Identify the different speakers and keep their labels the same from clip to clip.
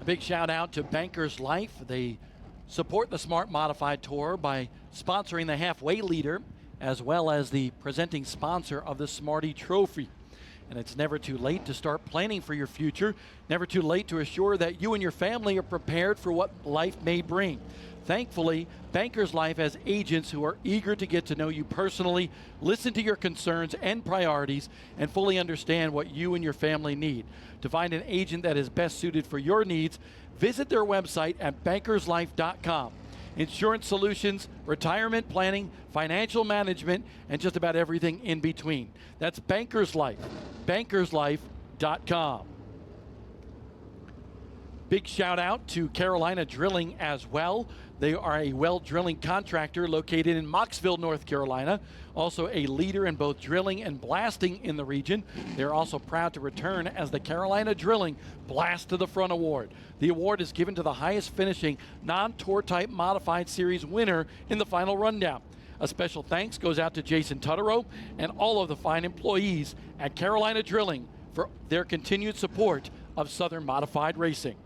Speaker 1: A big shout out to Bankers Life. They support the Smart Modified Tour by sponsoring the halfway leader as well as the presenting sponsor of the Smarty Trophy. And it's never too late to start planning for your future, never too late to assure that you and your family are prepared for what life may bring. Thankfully, Bankers Life has agents who are eager to get to know you personally, listen to your concerns and priorities, and fully understand what you and your family need. To find an agent that is best suited for your needs, visit their website at bankerslife.com. Insurance solutions, retirement planning, financial management, and just about everything in between. That's Bankers Life, bankerslife.com. Big shout out to Carolina Drilling as well. They are a well drilling contractor located in Mocksville, North Carolina. Also a leader in both drilling and blasting in the region. They're also proud to return as the Carolina Drilling Blast to the Front Award. The award is given to the highest finishing non-tour type modified series winner in the final rundown. A special thanks goes out to Jason Tutterow and all of the fine employees at Carolina Drilling for their continued support of Southern Modified Racing.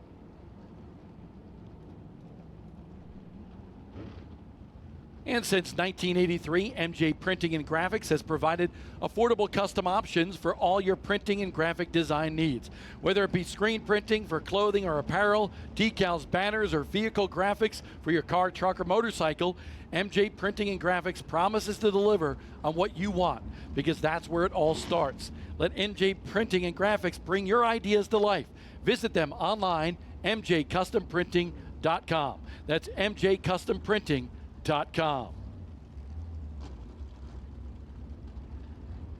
Speaker 1: And since 1983, MJ Printing and Graphics has provided affordable custom options for all your printing and graphic design needs. Whether it be screen printing for clothing or apparel, decals, banners, or vehicle graphics for your car, truck, or motorcycle, MJ Printing and Graphics promises to deliver on what you want, because that's where it all starts. Let MJ Printing and Graphics bring your ideas to life. Visit them online, mjcustomprinting.com. That's mjcustomprinting.com.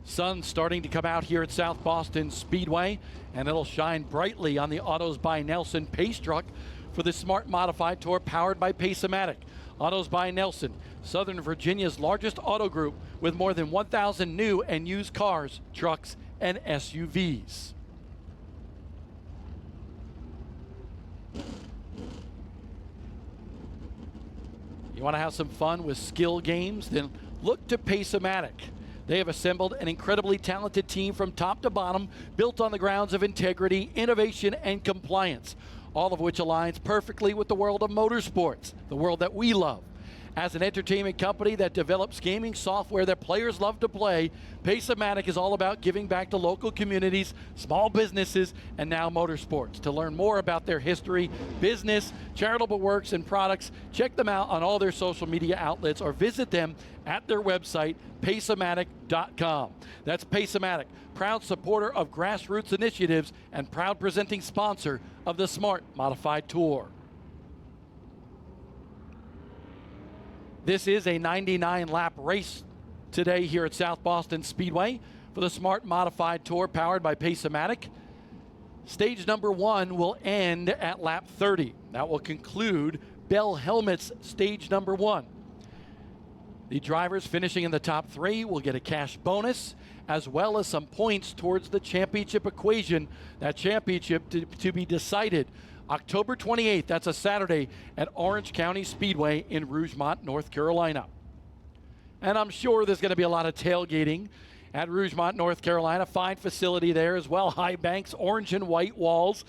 Speaker 1: Sun's starting to come out here at South Boston Speedway, and it'll shine brightly on the Autos by Nelson Pace Truck for the Smart Modified Tour powered by Pace-O-Matic. Autos by Nelson, Southern Virginia's largest auto group with more than 1,000 new and used cars, trucks, and SUVs. You want to have some fun with skill games? Then look to Pace-O-Matic. They have assembled an incredibly talented team from top to bottom, built on the grounds of integrity, innovation, and compliance, all of which aligns perfectly with the world of motorsports, the world that we love. As an entertainment company that develops gaming software that players love to play, Pace-O-Matic is all about giving back to local communities, small businesses, and now motorsports. To learn more about their history, business, charitable works, and products, check them out on all their social media outlets or visit them at their website, paceomatic.com. That's Pace-O-Matic, proud supporter of grassroots initiatives and proud presenting sponsor of the Smart Modified Tour. This is a 99-lap race today here at South Boston Speedway for the Smart Modified Tour powered by Pace-O-Matic. Stage number 1 will end at lap 30. That will conclude Bell Helmet's stage number 1. The drivers finishing in the top 3 will get a cash bonus as well as some points towards the championship equation. That championship to be decided October 28th, that's a Saturday, at Orange County Speedway in Rougemont, North Carolina. And I'm sure there's going to be a lot of tailgating at Rougemont, North Carolina. Fine facility there as well. High banks, orange and white walls.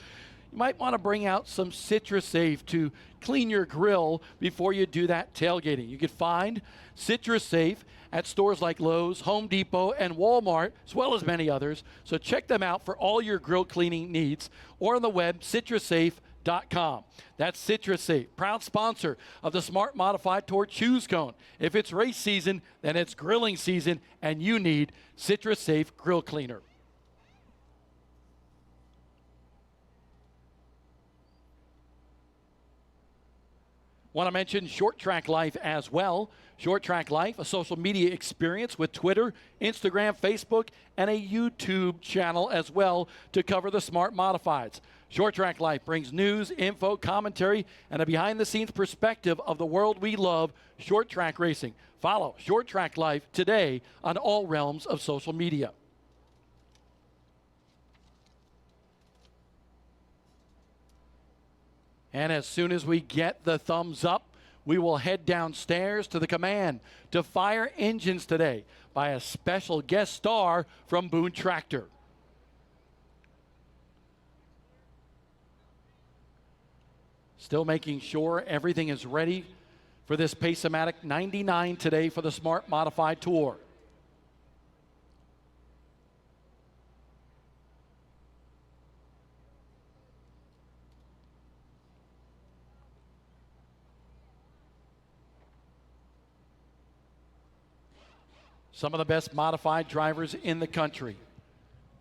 Speaker 1: You might want to bring out some Citrus Safe to clean your grill before you do that tailgating. You can find Citrus Safe at stores like Lowe's, Home Depot, and Walmart, as well as many others. So check them out for all your grill cleaning needs, or on the web, citrussafe.com. That's Citrus Safe, proud sponsor of the Smart Modified Tour Choose Cone. If it's race season, then it's grilling season, and you need Citrus Safe Grill Cleaner. Want to mention Short Track Life as well. Short Track Life, a social media experience with Twitter, Instagram, Facebook, and a YouTube channel as well to cover the Smart Modifieds. Short Track Life brings news, info, commentary, and a behind-the-scenes perspective of the world we love, short track racing. Follow Short Track Life today on all realms of social media. And as soon as we get the thumbs up, we will head downstairs to the command to fire engines today by a special guest star from Boone Tractor. Still making sure everything is ready for this Pace-O-Matic 99 today for the Smart Modified Tour. Some of the best modified drivers in the country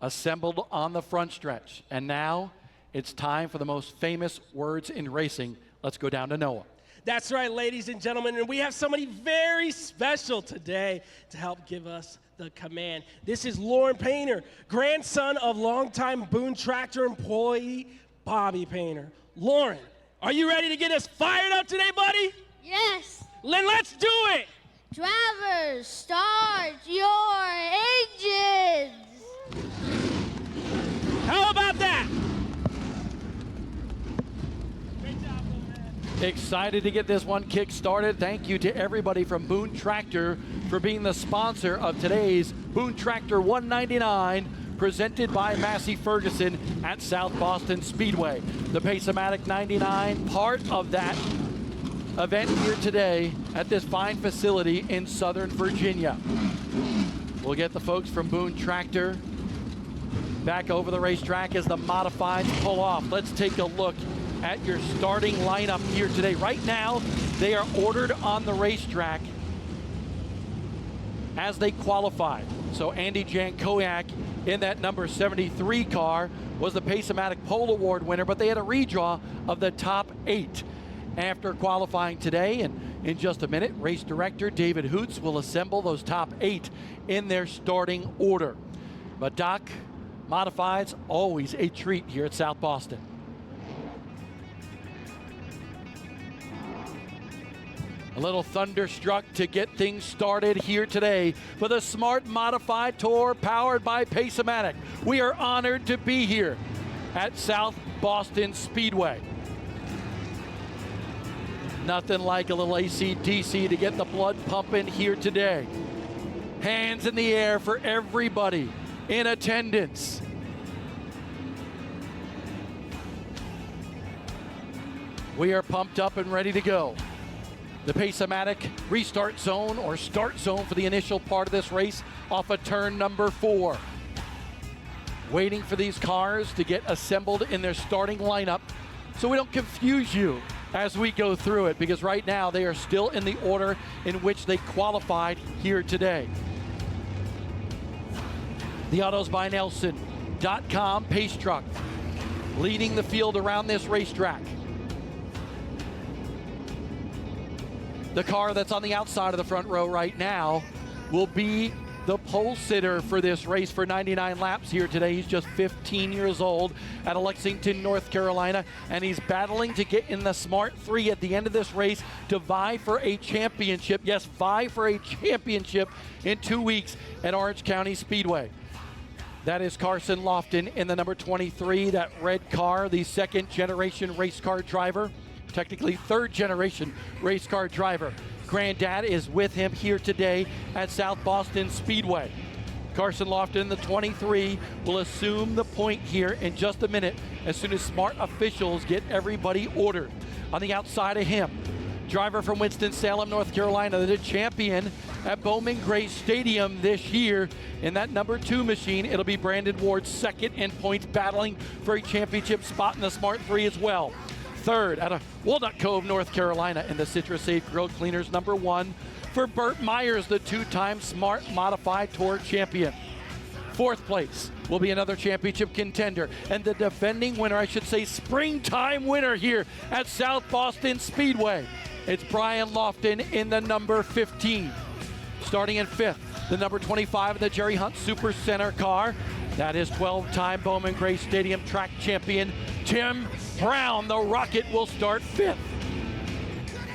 Speaker 1: assembled on the front stretch. And now it's time for the most famous words in racing. Let's go down to Noah.
Speaker 2: That's right, ladies and gentlemen, and we have somebody very special today to help give us the command. This is Lauren Painter, grandson of longtime Boone Tractor employee Bobby Painter. Lauren, are you ready to get us fired up today, buddy?
Speaker 3: Yes.
Speaker 2: Then let's do it.
Speaker 3: Drivers, start your engines.
Speaker 2: How about that?
Speaker 1: Excited to get this one kick started. Thank you to everybody from Boone Tractor for being the sponsor of today's Boone Tractor 199, presented by Massey Ferguson at South Boston Speedway. The Pace-O-Matic 99, part of that event here today at this fine facility in Southern Virginia. We'll get the folks from Boone Tractor back over the racetrack as the modifieds pull off. Let's take a look at your starting lineup here today. Right now, they are ordered on the racetrack as they qualified. So Andy Jankowiak in that number 73 car was the Pace-O-Matic Pole Award winner, but they had a redraw of the top 8 after qualifying today. And in just a minute, race director David Hoots will assemble those top 8 in their starting order. But Doc, modifieds, always a treat here at South Boston. A little thunderstruck to get things started here today for the Smart Modified Tour powered by Pace-O-Matic. We are honored to be here at South Boston Speedway. Nothing like a little AC/DC to get the blood pumping here today. Hands in the air for everybody in attendance. We are pumped up and ready to go. The Pace-O-Matic restart zone or start zone for the initial part of this race off of turn number 4. Waiting for these cars to get assembled in their starting lineup so we don't confuse you as we go through it, because right now they are still in the order in which they qualified here today. The AutosByNelson.com pace truck leading the field around this racetrack. The car that's on the outside of the front row right now will be the pole sitter for this race for 99 laps here today. He's just 15 years old out of Lexington, North Carolina, and he's battling to get in the Smart 3 at the end of this race to vie for a championship. Yes, vie for a championship in 2 weeks at Orange County Speedway. That is Carson Lofton in the number 23, that red car, the second generation race car driver. Technically third generation race car driver. Granddad is with him here today at South Boston Speedway. Carson Lofton, the 23, will assume the point here in just a minute as soon as smart officials get everybody ordered. On the outside of him, driver from Winston-Salem, North Carolina, the champion at Bowman Gray Stadium this year in that number 2 machine. It'll be Brandon Ward's second in points, battling for a championship spot in the Smart 3 as well. Third, out of Walnut Cove, North Carolina, in the Citrus Safe Grill Cleaners number 1 for Burt Myers, the 2-time Smart Modified Tour champion. Fourth place will be another championship contender and the defending winner, I should say springtime winner here at South Boston Speedway. It's Brian Lofton in the number 15. Starting in 5th, the number 25 of the Jerry Hunt Super Center car. That is 12-time Bowman Gray Stadium track champion Tim Brown. The Rocket will start 5th.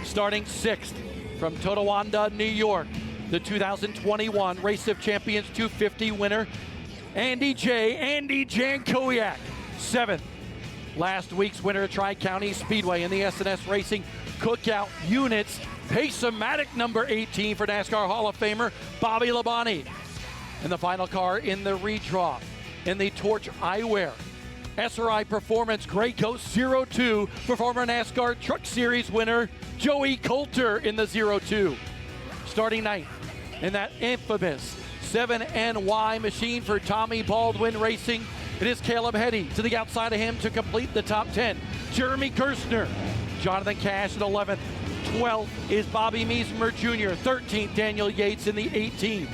Speaker 1: Starting 6th from Tonawanda, New York, the 2021 Race of Champions 250 winner, Andy Jankowiak. 7th, last week's winner at Tri-County Speedway in the SNS Racing Cookout Units, Pace-O-Matic number 18 for NASCAR Hall of Famer Bobby Labonte. And the final car in the redraw in the Torch Eyewear SRI Performance Gray Coast 02 for former NASCAR Truck Series winner Joey Coulter in the 02. Starting ninth in that infamous 7NY machine for Tommy Baldwin Racing. It is Caleb Heddy to the outside of him to complete the top 10. Jeremy Gerstner, Jonathan Cash in 11th. 12th is Bobby Meismer Jr. 13th, Daniel Yates in the 18th.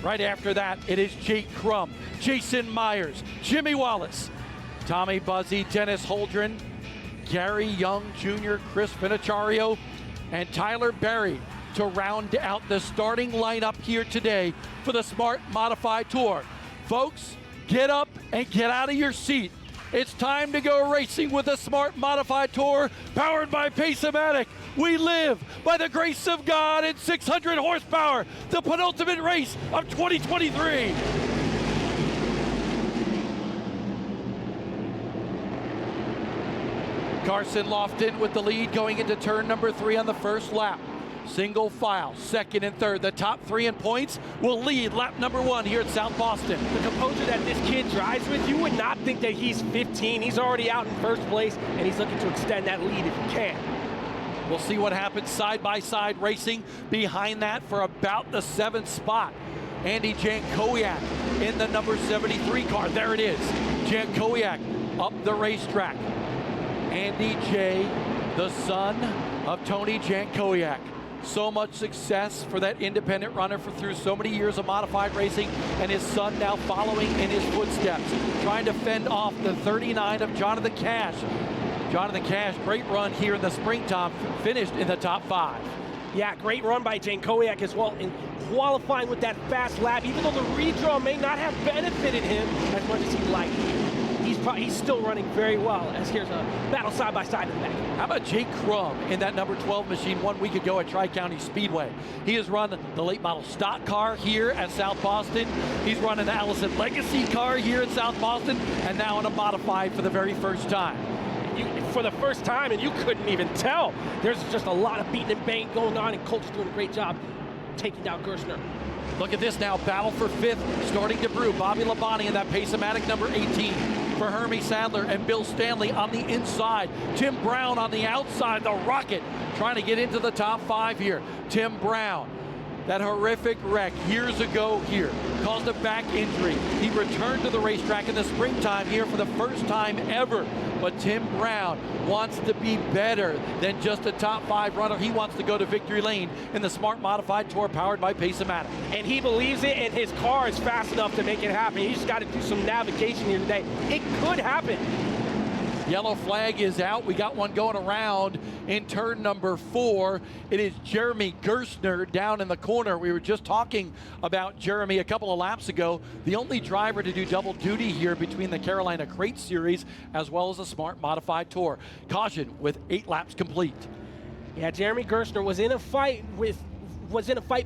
Speaker 1: Right after that, it is Jake Crum, Jason Myers, Jimmy Wallace, Tommy Buzzy, Dennis Holdren, Gary Young Jr., Chris Finacciario, and Tyler Berry to round out the starting lineup here today for the Smart Modified Tour. Folks, get up and get out of your seat. It's time to go racing with the Smart Modified Tour, powered by Pace-O-Matic. We live by the grace of God in 600 horsepower, the penultimate race of 2023. Carson Lofton with the lead going into turn number 3 on the first lap. Single file, second and third. The top 3 in points will lead lap number 1 here at South Boston.
Speaker 2: The composure that this kid drives with, you would not think that he's 15. He's already out in first place, and he's looking to extend that lead if he can.
Speaker 1: We'll see what happens side-by-side racing behind that for about the 7th spot. Andy Jankowiak in the number 73 car. There it is. Jankowiak up the racetrack. Andy J., the son of Tony Jankowiak. So much success for that independent runner through so many years of modified racing, and his son now following in his footsteps, trying to fend off the 39 of Jonathan Cash. Jonathan Cash, great run here in the springtime, finished in the top 5.
Speaker 2: Yeah, great run by Jankowiak as well in qualifying with that fast lap, even though the redraw may not have benefited him as much as he'd like. He's still running very well, as here's a battle side-by-side in the back.
Speaker 1: How about Jake Crum in that number 12 machine 1 week ago at Tri-County Speedway? He has run the late model stock car here at South Boston. He's run an Allison Legacy car here at South Boston, and now in a modified for the very first time.
Speaker 2: For the first time, and you couldn't even tell. There's just a lot of beating and bang going on, and Colt's doing a great job taking down Gerstner.
Speaker 1: Look at this now, battle for 5th, starting to brew. Bobby Labonte in that Pace-O-Matic number 18 for Hermie Sadler and Bill Stanley on the inside. Tim Brown on the outside, the Rocket, trying to get into the top 5 here. Tim Brown, that horrific wreck years ago here, caused a back injury. He returned to the racetrack in the springtime here for the first time ever. But Tim Brown wants to be better than just a top 5 runner. He wants to go to victory lane in the Smart Modified Tour powered by Pace-O-Matic.
Speaker 2: And he believes it, and his car is fast enough to make it happen. He just got to do some navigation here today. It could happen.
Speaker 1: Yellow flag is out. We got one going around in turn number 4. It is Jeremy Gerstner down in the corner. We were just talking about Jeremy a couple of laps ago. The only driver to do double duty here between the Carolina Crate Series as well as the Smart Modified Tour. Caution with 8 laps complete.
Speaker 2: Yeah, Jeremy Gerstner was in a fight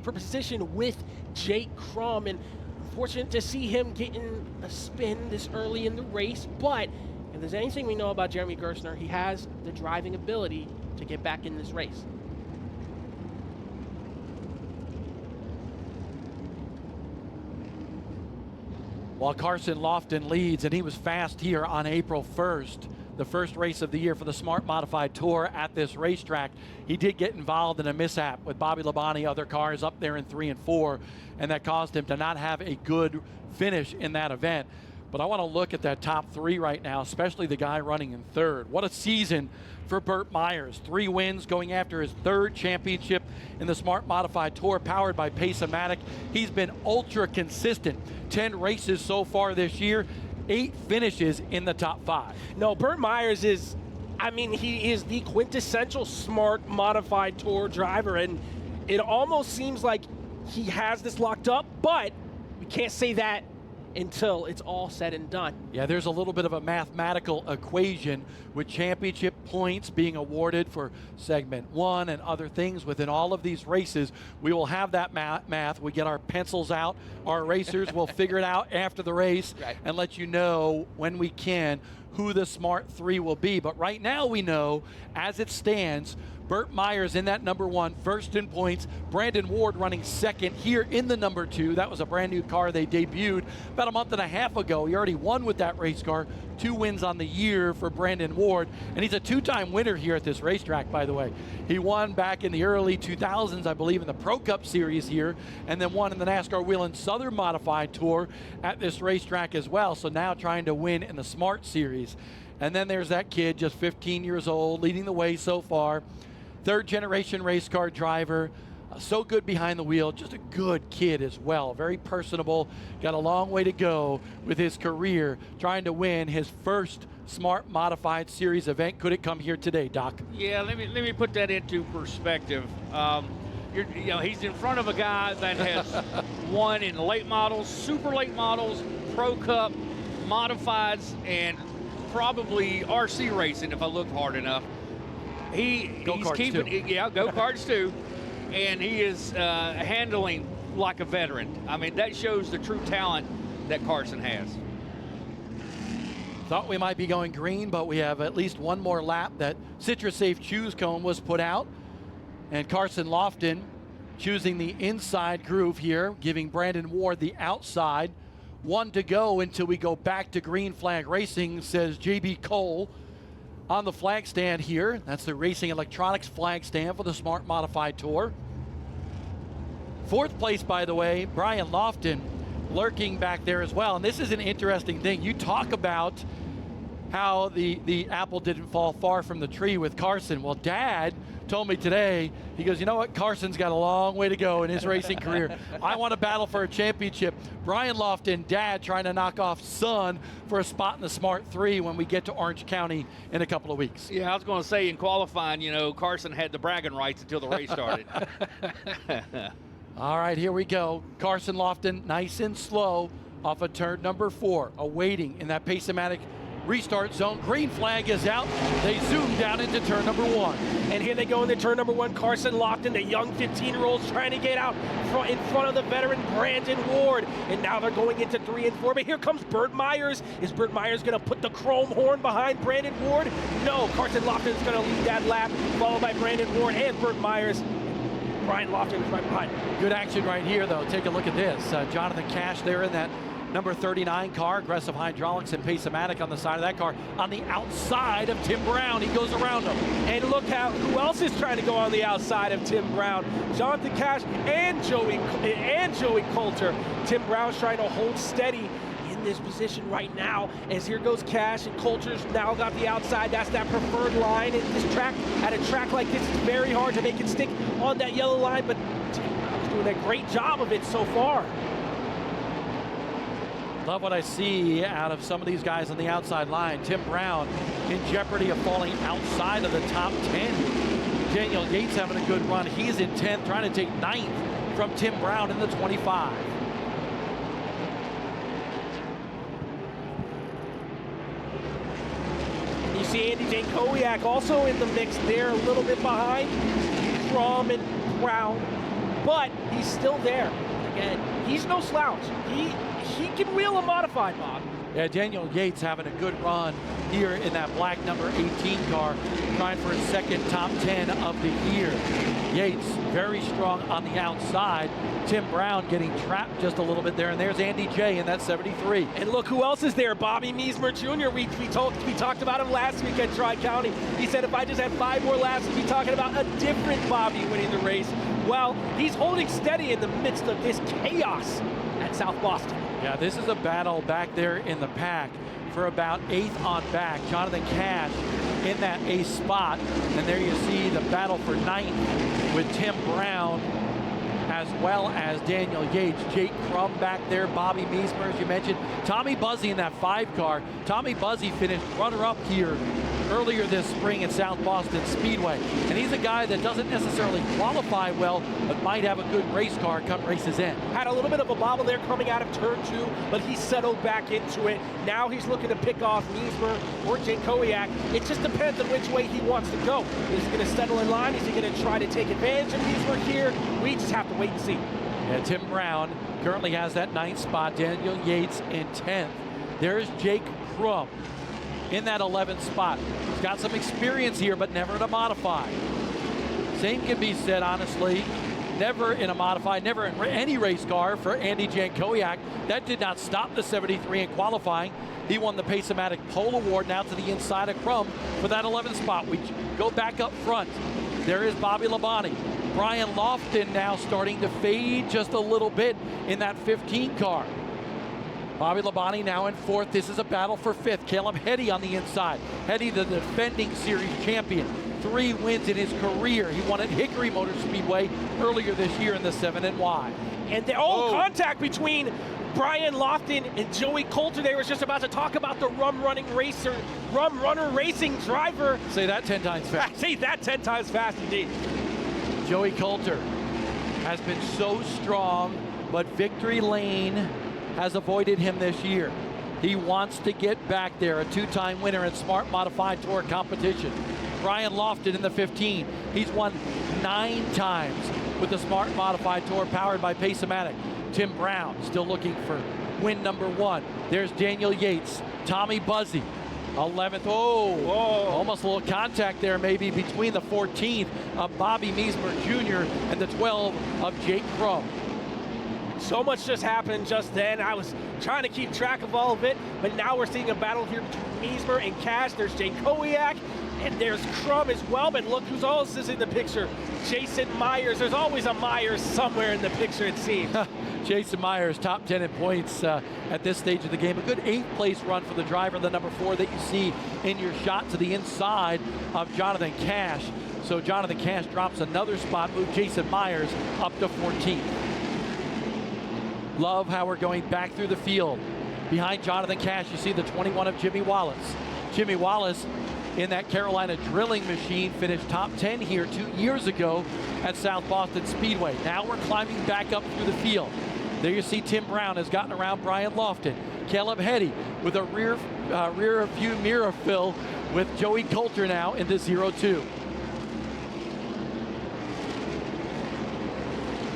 Speaker 2: for position with Jake Crum, and unfortunate to see him getting a spin this early in the race, but if there's anything we know about Jeremy Gerstner, he has the driving ability to get back in this race.
Speaker 1: While Carson Lofton leads, and he was fast here on April 1st, the first race of the year for the Smart Modified Tour at this racetrack, he did get involved in a mishap with Bobby Labonte, other cars up there in 3 and 4, and that caused him to not have a good finish in that event. But I want to look at that top 3 right now, especially the guy running in 3rd. What a season for Burt Myers. 3 wins going after his 3rd championship in the Smart Modified Tour powered by Pace-O-Matic. He's been ultra consistent. 10 races so far this year, 8 finishes in the top 5.
Speaker 2: No, Burt Myers is, he is the quintessential Smart Modified Tour driver, and it almost seems like he has this locked up, but we can't say that until it's all said and done.
Speaker 1: Yeah, there's a little bit of a mathematical equation with championship points being awarded for segment 1 and other things within all of these races. We will have that math. We get our pencils out, our racers will figure it out after the race,
Speaker 2: right,
Speaker 1: and let you know when we can who the Smart 3 will be. But right now we know, as it stands, Burt Myers in that number 1, first in points. Brandon Ward running second here in the number 2. That was a brand new car they debuted about a month and a half ago. He already won with that race car. 2 wins on the year for Brandon Ward. And he's a 2-time winner here at this racetrack, by the way. He won back in the early 2000s, I believe, in the Pro Cup Series here, and then won in the NASCAR Whelen Southern Modified Tour at this racetrack as well. So now trying to win in the Smart Series. And then there's that kid, just 15 years old, leading the way so far. 3rd generation race car driver, so good behind the wheel, just a good kid as well, very personable, got a long way to go with his career, trying to win his first Smart Modified Series event. Could it come here today, Doc?
Speaker 4: Yeah, let me put that into perspective. He's in front of a guy that has won in late models, super late models, Pro Cup, Modifieds, and probably RC racing if I look hard enough. He's keeping,
Speaker 1: too.
Speaker 4: Yeah, go-karts too, and he is handling like a veteran. I mean, that shows the true talent that Carson has.
Speaker 1: Thought we might be going green, but we have at least one more lap. That Citrus Safe Choose cone was put out, and Carson Lofton choosing the inside groove here, giving Brandon Ward the outside. 1 to go until we go back to green flag racing, says JB Cole on the flag stand here. That's the Racing Electronics flag stand for the Smart Modified Tour. 4th place, by the way, Brian Lofton lurking back there as well. And this is an interesting thing. You talk about how the apple didn't fall far from the tree with Carson. Well, Dad told me today, he goes, you know what, Carson's got a long way to go in his racing career. I want to battle for a championship. Brian Lofton, Dad, trying to knock off son for a spot in the Smart 3 when we get to Orange County in a couple of weeks.
Speaker 4: Yeah, I was going to say in qualifying, Carson had the bragging rights until the race started.
Speaker 1: All right, here we go. Carson Lofton, nice and slow off of turn number 4, awaiting in that Pace-O-Matic restart zone. Green flag is out. They zoom down into turn number 1.
Speaker 2: And here they go into turn number 1. Carson Lofton, the young 15-year-olds trying to get out in front of the veteran Brandon Ward. And now they're going into 3 and 4. But here comes Burt Myers. Is Burt Myers going to put the chrome horn behind Brandon Ward? No, Carson Lofton is going to lead that lap, followed by Brandon Ward and Burt Myers. Brian Lofton is right behind.
Speaker 1: Good action right here, though. Take a look at this. Jonathan Cash there in that number 39 car, aggressive hydraulics and Pace-O-Matic on the side of that car. On the outside of Tim Brown, he goes around him.
Speaker 2: And look who else is trying to go on the outside of Tim Brown. Jonathan Cash and Joey Coulter. Tim Brown's trying to hold steady in this position right now, as here goes Cash, and Coulter's now got the outside. That's that preferred line. And this track, at a track like this, it's very hard to make it stick on that yellow line, but Tim Brown's doing a great job of it so far.
Speaker 1: Love what I see out of some of these guys on the outside line. Tim Brown in jeopardy of falling outside of the top 10. Daniel Yates having a good run. He's in 10th, trying to take 9th from Tim Brown in the 25.
Speaker 2: You see Andy Jankowiak also in the mix there, a little bit behind Crum and Brown, but he's still there. Again, he's no slouch. He can wheel a modified, Bob.
Speaker 1: Yeah, Daniel Yates having a good run here in that black number 18 car, trying for his second top 10 of the year. Yates very strong on the outside. Tim Brown getting trapped just a little bit there, and there's Andy J in that 73.
Speaker 2: And look who else is there, Bobby Meismer Jr. We talked about him last week at Tri-County. He said if I just had 5 more laps, we'd be talking about a different Bobby winning the race. Well, he's holding steady in the midst of this chaos at South Boston.
Speaker 1: Yeah, this is a battle back there in the pack for about 8th on back. Jonathan Cash in that ace spot. And there you see the battle for 9th with Tim Brown as well as Daniel Yates. Jake Crum back there, Bobby Meismer, as you mentioned. Tommy Buzzy in that 5 car. Tommy Buzzy finished runner-up here earlier this spring at South Boston Speedway. And he's a guy that doesn't necessarily qualify well, but might have a good race car come races in.
Speaker 2: Had a little bit of a bobble there coming out of turn 2, but he settled back into it. Now he's looking to pick off Meismer or Jankowiak. It just depends on which way he wants to go. Is he going to settle in line? Is he going to try to take advantage of Meismer here? We just have to wait and see.
Speaker 1: Yeah, Tim Brown currently has that 9th spot. Daniel Yates in 10th. There's Jake Crum in that 11th spot. He's got some experience here, but never to modify. Same can be said, honestly, never in a modified, never in any race car for Andy Jankowiak. That did not stop the 73 in qualifying. He won the Pace-O-Matic Pole Award, now to the inside of Crum for that 11th spot. We go back up front. There is Bobby Labonte. Brian Lofton now starting to fade just a little bit in that 15 car. Bobby Labonte now in 4th. This is a battle for 5th. Caleb Heddy on the inside. Heddy, the defending series champion. 3 wins in his career. He won at Hickory Motor Speedway earlier this year in the 7NY.
Speaker 2: And contact between Brian Lofton and Joey Coulter. They were just about to talk about the Rum Runner Racing driver.
Speaker 1: Say that 10 times fast.
Speaker 2: Say that 10 times fast indeed.
Speaker 1: Joey Coulter has been so strong, but victory lane has avoided him this year. He wants to get back there, a 2-time winner in Smart Modified Tour competition. Brian Lofton in the 15. He's won 9 times with the Smart Modified Tour powered by Pace-O-Matic. Tim Brown still looking for win number 1. There's Daniel Yates, Tommy Buzzy, 11th. Almost a little contact there maybe between the 14th of Bobby Meismer Jr. and the 12 of Jake Crum.
Speaker 2: So much just happened just then. I was trying to keep track of all of it, but now we're seeing a battle here between Meismer and Cash. There's Jankowiak, and there's Crum as well, but look who's else is in the picture. Jason Myers. There's always a Myers somewhere in the picture, it seems.
Speaker 1: Jason Myers, top 10 in points at this stage of the game. A good 8th place run for the driver, the number 4 that you see in your shot to the inside of Jonathan Cash. So Jonathan Cash drops another spot, moved Jason Myers up to 14th. Love how we're going back through the field. Behind Jonathan Cash, you see the 21 of Jimmy Wallace. Jimmy Wallace in that Carolina drilling machine finished top 10 here 2 years ago at South Boston Speedway. Now we're climbing back up through the field. There you see Tim Brown has gotten around Brian Lofton. Caleb Heddy with a rear view mirror fill with Joey Coulter now into 0-2.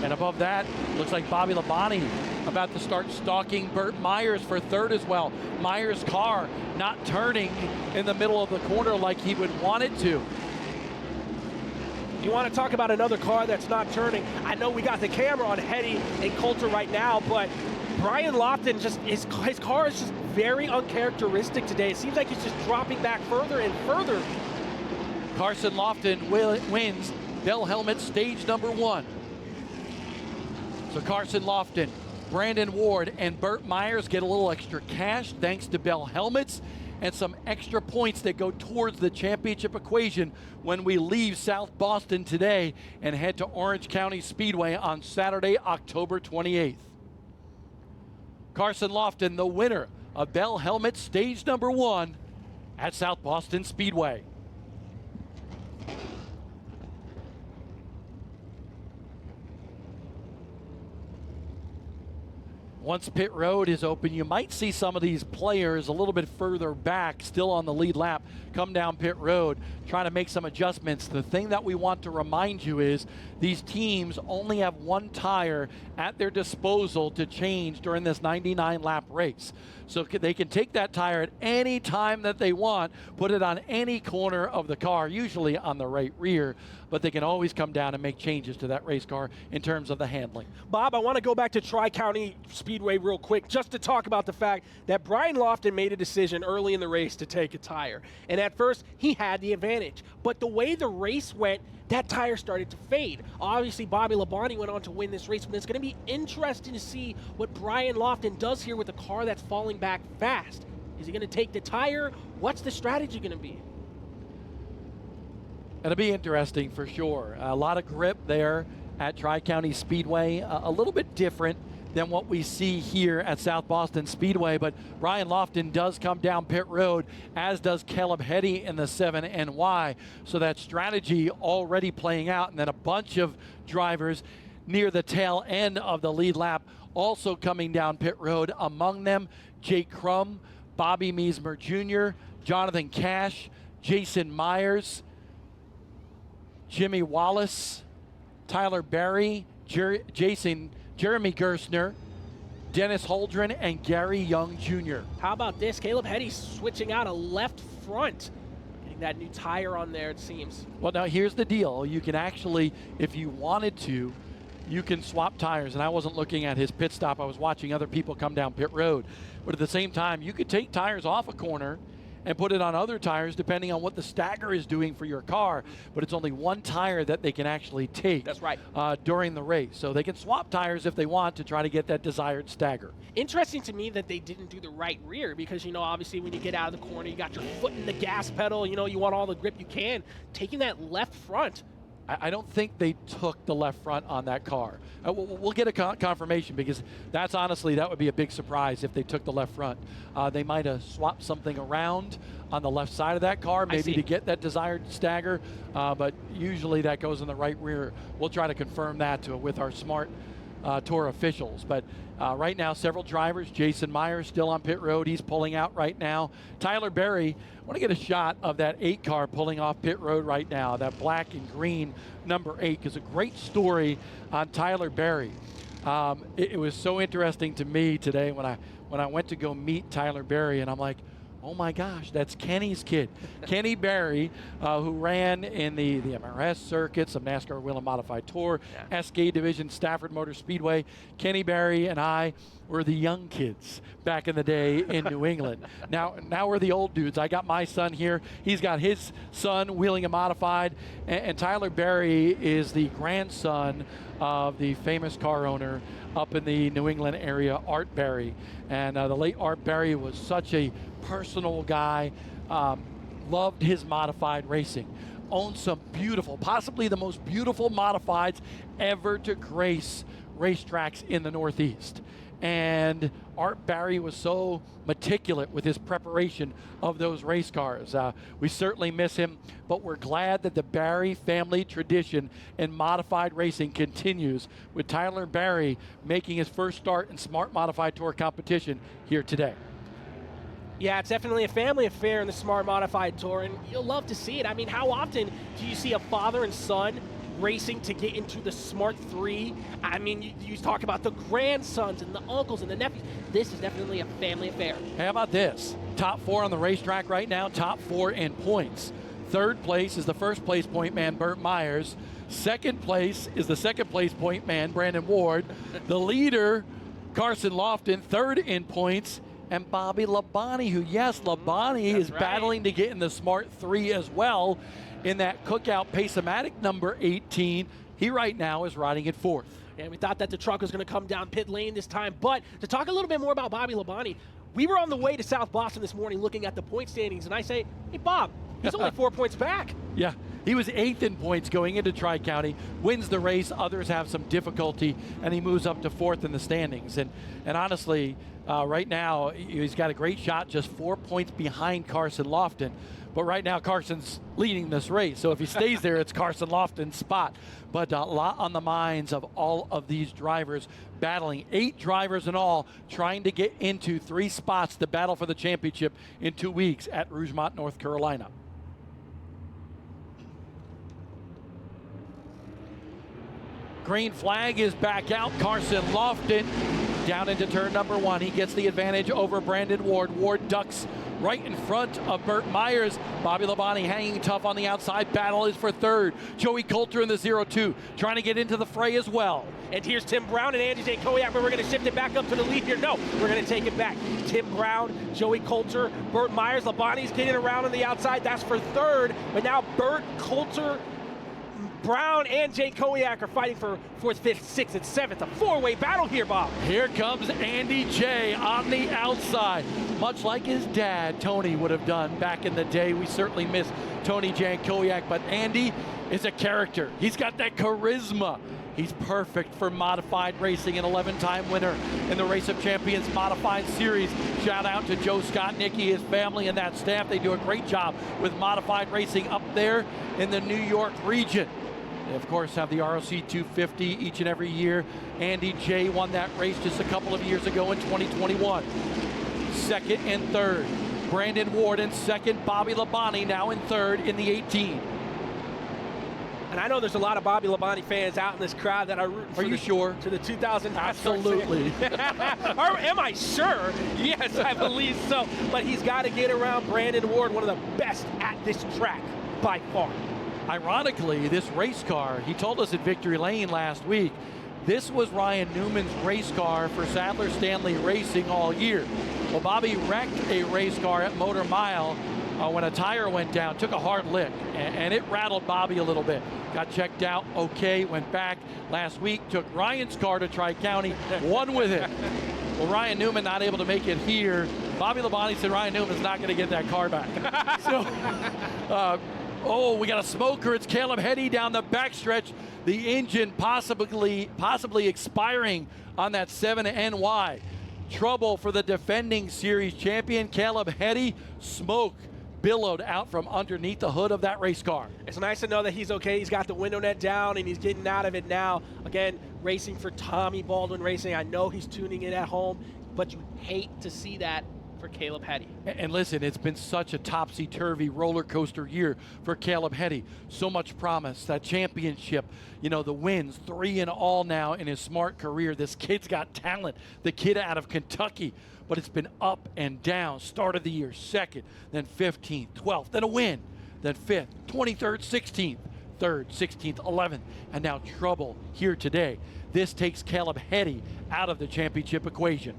Speaker 1: And above that, looks like Bobby Labonte about to start stalking Burt Myers for 3rd as well. Myers' car not turning in the middle of the corner like he would want it to.
Speaker 2: You want to talk about another car that's not turning? I know we got the camera on Heddy and Coulter right now, but Brian Lofton, just his car is just very uncharacteristic today. It seems like he's just dropping back further and further.
Speaker 1: Carson Lofton wins Bell Helmet stage number 1. So Carson Lofton, Brandon Ward, and Burt Myers get a little extra cash thanks to Bell Helmets and some extra points that go towards the championship equation when we leave South Boston today and head to Orange County Speedway on Saturday, October 28th. Carson Lofton, the winner of Bell Helmet stage number 1 at South Boston Speedway. Once pit road is open, you might see some of these players a little bit further back, still on the lead lap, come down pit road, trying to make some adjustments. The thing that we want to remind you is these teams only have 1 tire at their disposal to change during this 99-lap race. So they can take that tire at any time that they want, put it on any corner of the car, usually on the right rear, but they can always come down and make changes to that race car in terms of the handling.
Speaker 2: Bob, I want to go back to Tri-County Speedway real quick just to talk about the fact that Brian Lofton made a decision early in the race to take a tire. And at first, he had the advantage. But the way the race went, that tire started to fade. Obviously, Bobby Labonte went on to win this race, but it's going to be interesting to see what Brian Lofton does here with a car that's falling back fast. Is he going to take the tire? What's the strategy going to be?
Speaker 1: It'll be interesting for sure. A lot of grip there at Tri-County Speedway, a little bit different than what we see here at South Boston Speedway, but Brian Lofton does come down pit road, as does Caleb Heddy in the 7NY. So that strategy already playing out, and then a bunch of drivers near the tail end of the lead lap also coming down pit road. Among them, Jake Crum, Bobby Meismer Jr., Jonathan Cash, Jason Myers, Jimmy Wallace, Tyler Berry, Jeremy Gerstner, Dennis Holdren, and Gary Young Jr.
Speaker 2: How about this? Caleb Heddy switching out a left front. that new tire on there, it seems.
Speaker 1: Well, now here's the deal. You can actually, if you wanted to, you can swap tires. And I wasn't looking at his pit stop. I was watching other people come down pit road. But at the same time, you could take tires off a corner and put it on other tires depending on what the stagger is doing for your car. But it's only one tire that they can actually take.
Speaker 2: That's right.
Speaker 1: During the race. So they can swap tires if they want to try to get that desired stagger.
Speaker 2: Interesting to me that they didn't do the right rear because, you know, obviously when you get out of the corner, you got your foot in the gas pedal, you know, you want all the grip you can. Taking that left front,
Speaker 1: I don't think they took the left front on that car. We'll get a confirmation because that's honestly, that would be a big surprise if they took the left front. They might have swapped something around on the left side of that car, maybe to get that desired stagger, but usually that goes in the right rear. We'll try to confirm that with our Smart Tour officials. But right now, several drivers. Jason Myers still on pit road. He's pulling out right now. Tyler Berry, I want to get a shot of that 8 car pulling off pit road right now. That black and green number 8 is a great story on Tyler Berry. It was so interesting to me today when I went to go meet Tyler Berry, and I'm like, oh my gosh, that's Kenny's kid. Kenny Berry, who ran in the MRS circuit, some NASCAR Wheel and Modified Tour, SK Division, Stafford Motor Speedway. Kenny Berry and I were the young kids back in the day in New England. Now we're the old dudes. I got my son here. He's got his son wheeling a modified, and Tyler Berry is the grandson of the famous car owner up in the New England area, Art Berry. And the late Art Berry was such a personal guy, loved his modified racing, owned some beautiful, possibly the most beautiful modifieds ever to grace racetracks in the Northeast. And Art Berry was so meticulous with his preparation of those race cars. We certainly miss him, but we're glad that the Berry family tradition in modified racing continues, with Tyler Berry making his first start in Smart Modified Tour competition here today.
Speaker 2: Yeah, it's definitely a family affair in the Smart Modified Tour, and you'll love to see it. I mean, how often do you see a father and son racing to get into the Smart 3? I mean, you talk about the grandsons and the uncles and the nephews. This is definitely a family affair.
Speaker 1: How about this? Top 4 on the racetrack right now, top 4 in points. Third place is the first place point man, Burt Myers. Second place is the second place point man, Brandon Ward. The leader, Carson Lofton, third in points. And Bobby Labonte, who, yes, Labonte is battling to get in the Smart 3 as well in that Cookout Pace-O-Matic number 18. He right now is riding at 4th.
Speaker 2: And we thought that the truck was going to come down pit lane this time. But to talk a little bit more about Bobby Labonte, we were on the way to South Boston this morning looking at the point standings, and I say, hey, Bob, he's only 4 points back.
Speaker 1: Yeah, he was 8th in points going into Tri-County, wins the race. Others have some difficulty, and he moves up to 4th in the standings. And honestly, right now, he's got a great shot, just 4 points behind Carson Lofton. But right now, Carson's leading this race. So if he stays there, it's Carson Lofton's spot. But a lot on the minds of all of these drivers battling. 8 drivers in all trying to get into 3 spots to battle for the championship in 2 weeks at Rougemont, North Carolina. Green flag is back out. Carson Lofton down into turn number 1. He gets the advantage over Brandon Ward. Ward ducks right in front of Burt Myers. Bobby Labonte hanging tough on the outside. Battle is for 3rd. Joey Coulter in the 0-2 trying to get into the fray as well.
Speaker 2: And here's Tim Brown and Andy Kowiak, but we're going to shift it back up to the lead here. No, we're going to take it back. Tim Brown, Joey Coulter, Burt Myers. Labonte's getting around on the outside. That's for 3rd. But now Burt, Coulter, Brown, and Jay Kowiak are fighting for 4th, 5th, 6th, and 7th. A 4-way battle here, Bob.
Speaker 1: Here comes Andy J on the outside. Much like his dad, Tony, would have done back in the day. We certainly miss Tony J. Kowiak, but Andy is a character. He's got that charisma. He's perfect for modified racing, an 11-time winner in the Race of Champions Modified Series. Shout out to Joe Scott, Nicky, his family, and that staff. They do a great job with modified racing up there in the New York region. They, of course, have the ROC 250 each and every year. Andy J won that race just a couple of years ago in 2021. 2nd and 3rd. Brandon Ward in 2nd. Bobby Labonte now in 3rd in the 18.
Speaker 2: And I know there's a lot of Bobby Labonte fans out in this crowd that are rooting for
Speaker 1: Are you sure?
Speaker 2: to the 2000
Speaker 1: Absolutely.
Speaker 2: Or am I sure? Yes, I believe so. But he's got to get around Brandon Ward, one of the best at this track by far.
Speaker 1: Ironically, this race car, he told us at Victory Lane last week, this was Ryan Newman's race car for Sadler Stanley Racing all year. Well, Bobby wrecked a race car at Motor Mile when a tire went down, took a hard lick, and it rattled Bobby a little bit. Got checked out, okay, went back last week, took Ryan's car to Tri-County, won with it. Well, Ryan Newman not able to make it here. Bobby Labonte said Ryan Newman's not going to get that car back. So, we got a smoker. It's Caleb Heady down the backstretch. The engine possibly expiring on that 7NY. Trouble for the defending series champion, Caleb Heady. Smoke billowed out from underneath the hood of that race car.
Speaker 2: It's nice to know that he's okay. He's got the window net down and he's getting out of it now. Again, racing for Tommy Baldwin Racing. I know he's tuning in at home, but you hate to see that for Caleb Heady.
Speaker 1: And listen, it's been such a topsy-turvy roller coaster year for Caleb Heady. So much promise, that championship, the wins, 3 in all now in his smart career. This kid's got talent, the kid out of Kentucky, but it's been up and down. Start of the year, 2nd, then 15th, 12th, then a win, then 5th, 23rd, 16th, 3rd, 16th, 11th, and now trouble here today. This takes Caleb Heady out of the championship equation.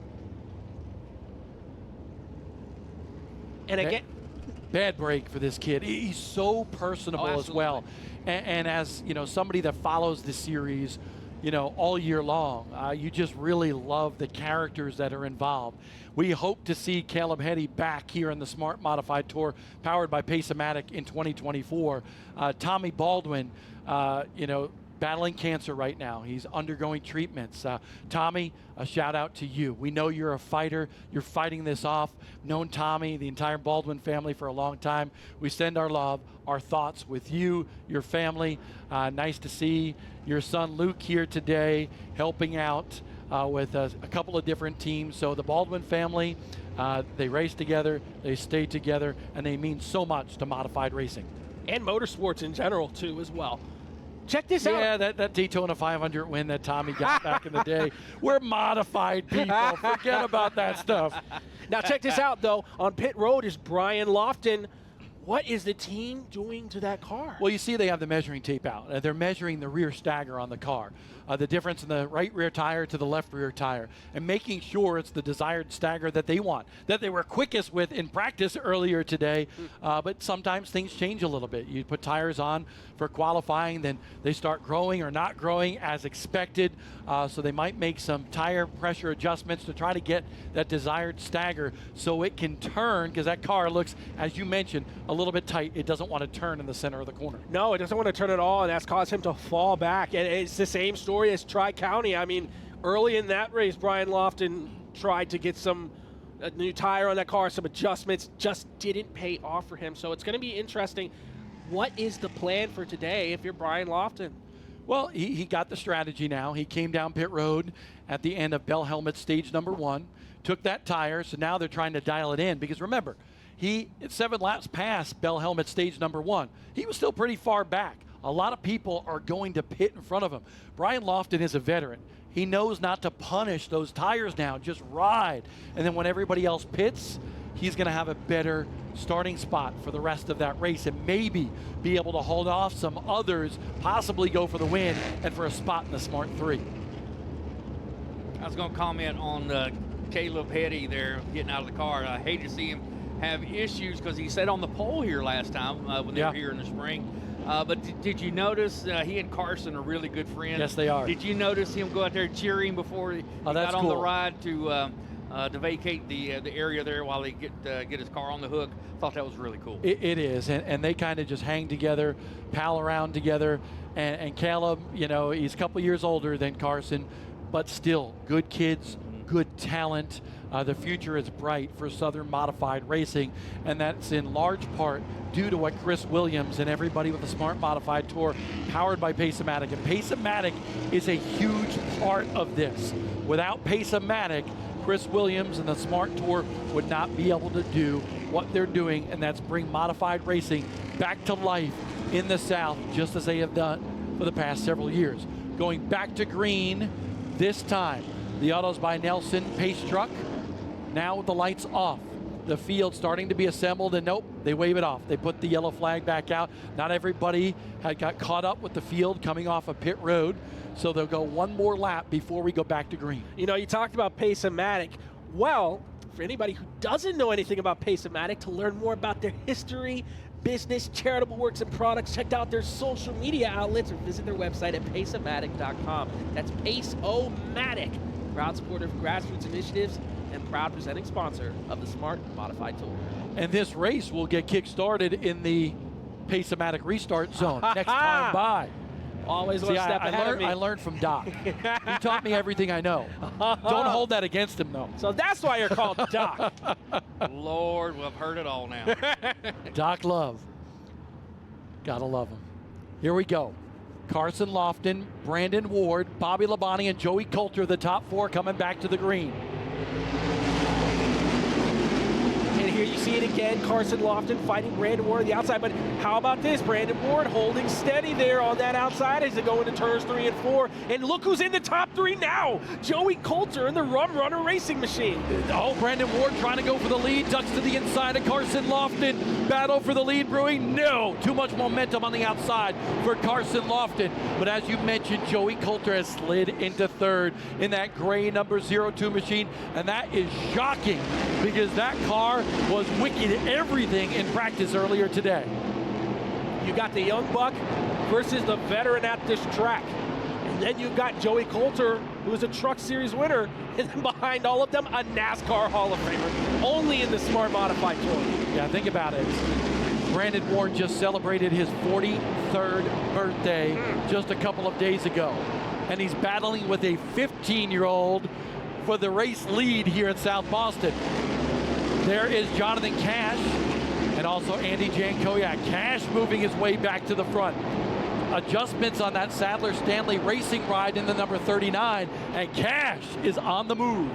Speaker 2: And again,
Speaker 1: bad break for this kid. He's so personable as well. And as somebody that follows the series, all year long, you just really love the characters that are involved. We hope to see Caleb Heady back here in the Smart Modified Tour, powered by Pace-O-Matic in 2024. Tommy Baldwin, battling cancer right now. He's undergoing treatments. Tommy, a shout out to you. We know you're a fighter. You're fighting this off. Known Tommy, the entire Baldwin family for a long time. We send our love, our thoughts with you, your family. Nice to see your son Luke here today, helping out with a couple of different teams. So the Baldwin family, they race together, they stay together, and they mean so much to modified racing.
Speaker 2: And motorsports in general, too, as well. Check this out.
Speaker 1: Yeah, that Daytona 500 win that Tommy got back in the day. We're modified people. Forget about that stuff.
Speaker 2: Now check this out, though. On pit road is Brian Lofton. What is the team doing to that car?
Speaker 1: Well, you see they have the measuring tape out. They're measuring the rear stagger on the car, the difference in the right rear tire to the left rear tire, and making sure it's the desired stagger that they want, that they were quickest with in practice earlier today. But sometimes things change a little bit. You put tires on for qualifying, then they start growing or not growing as expected. So they might make some tire pressure adjustments to try to get that desired stagger so it can turn, because that car looks, as you mentioned, a little bit tight. It doesn't want to turn in the center of the corner.
Speaker 2: No, it doesn't want to turn at all, and that's caused him to fall back. And it's the same story as Tri-County. I mean, early in that race, Brian Lofton tried to get a new tire on that car, some adjustments, just didn't pay off for him. So it's going to be interesting. What is the plan for today if you're Brian Lofton?
Speaker 1: Well, he got the strategy now. He came down pit road at the end of Bell Helmet stage number 1, took that tire, so now they're trying to dial it in, because remember, he 7 laps past Bell Helmet stage number 1. He was still pretty far back. A lot of people are going to pit in front of him. Brian Lofton is a veteran. He knows not to punish those tires now, just ride. And then when everybody else pits, he's going to have a better starting spot for the rest of that race and maybe be able to hold off some others, possibly go for the win and for a spot in the Smart 3.
Speaker 4: I was going to comment on Caleb Heady there getting out of the car. I hate to see him have issues because he sat on the pole here last time when they were here in the spring. But did you notice he and Carson are really good friends?
Speaker 1: Yes, they are.
Speaker 4: Did you notice him go out there cheering before he got on the ride to vacate the area there while he get his car on the hook? Thought that was really cool.
Speaker 1: It is, and they kind of just hang together, pal around together. And Caleb, he's a couple years older than Carson, but still good kids, good talent. The future is bright for Southern Modified Racing, and that's in large part due to what Chris Williams and everybody with the Smart Modified Tour, powered by Pace-O-Matic. And Pace-O-Matic is a huge part of this. Without Pace-O-Matic, Chris Williams and the Smart Tour would not be able to do what they're doing, and that's bring modified racing back to life in the South, just as they have done for the past several years. Going back to green this time. The autos by Nelson, pace truck, now with the lights off. The field starting to be assembled, and nope, they wave it off. They put the yellow flag back out. Not everybody had got caught up with the field coming off of pit road, so they'll go one more lap before we go back to green.
Speaker 2: You know, you talked about Pace-O-Matic. Well, for anybody who doesn't know anything about Pace-O-Matic, to learn more about their history, business, charitable works, and products, check out their social media outlets or visit their website at paceomatic.com. That's Pace-O-Matic, proud supporter of grassroots initiatives and proud presenting sponsor of the Smart Modified Tour.
Speaker 1: And this race will get kick-started in the Pace-O-Matic restart zone next time by.
Speaker 2: Always one step ahead of me.
Speaker 1: I learned from Doc. He taught me everything I know. Don't hold that against him, though.
Speaker 2: So that's why you're called Doc.
Speaker 4: Lord, we've heard it all now.
Speaker 1: Doc Love. Gotta love him. Here we go. Carson Lofton, Brandon Ward, Bobby Labonte, and Joey Coulter, the top four coming back to the green.
Speaker 2: And here you see it again, Carson Lofton fighting Brandon Ward on the outside. But how about this? Brandon Ward holding steady there on that outside as they go into turns 3 and 4. And look who's in the top 3 now. Joey Coulter in the Rum Runner Racing Machine.
Speaker 1: Oh, Brandon Ward trying to go for the lead. Ducks to the inside of Carson Lofton. Battle for the lead brewing. No, too much momentum on the outside for Carson Lofton. But as you mentioned, Joey Coulter has slid into third in that gray number 02 machine. And that is shocking because that car was wicked everything in practice earlier today.
Speaker 2: You got the young buck versus the veteran at this track. And then you've got Joey Coulter, who is a Truck Series winner, and then behind all of them, a NASCAR Hall of Famer, only in the Smart Modified Tour.
Speaker 1: Yeah, think about it. Brandon Ward just celebrated his 43rd birthday just a couple of days ago. And he's battling with a 15-year-old for the race lead here at South Boston. There is Jonathan Cash and also Andy Jankowiak. Cash moving his way back to the front. Adjustments on that Sadler Stanley Racing ride in the number 39, and Cash is on the move.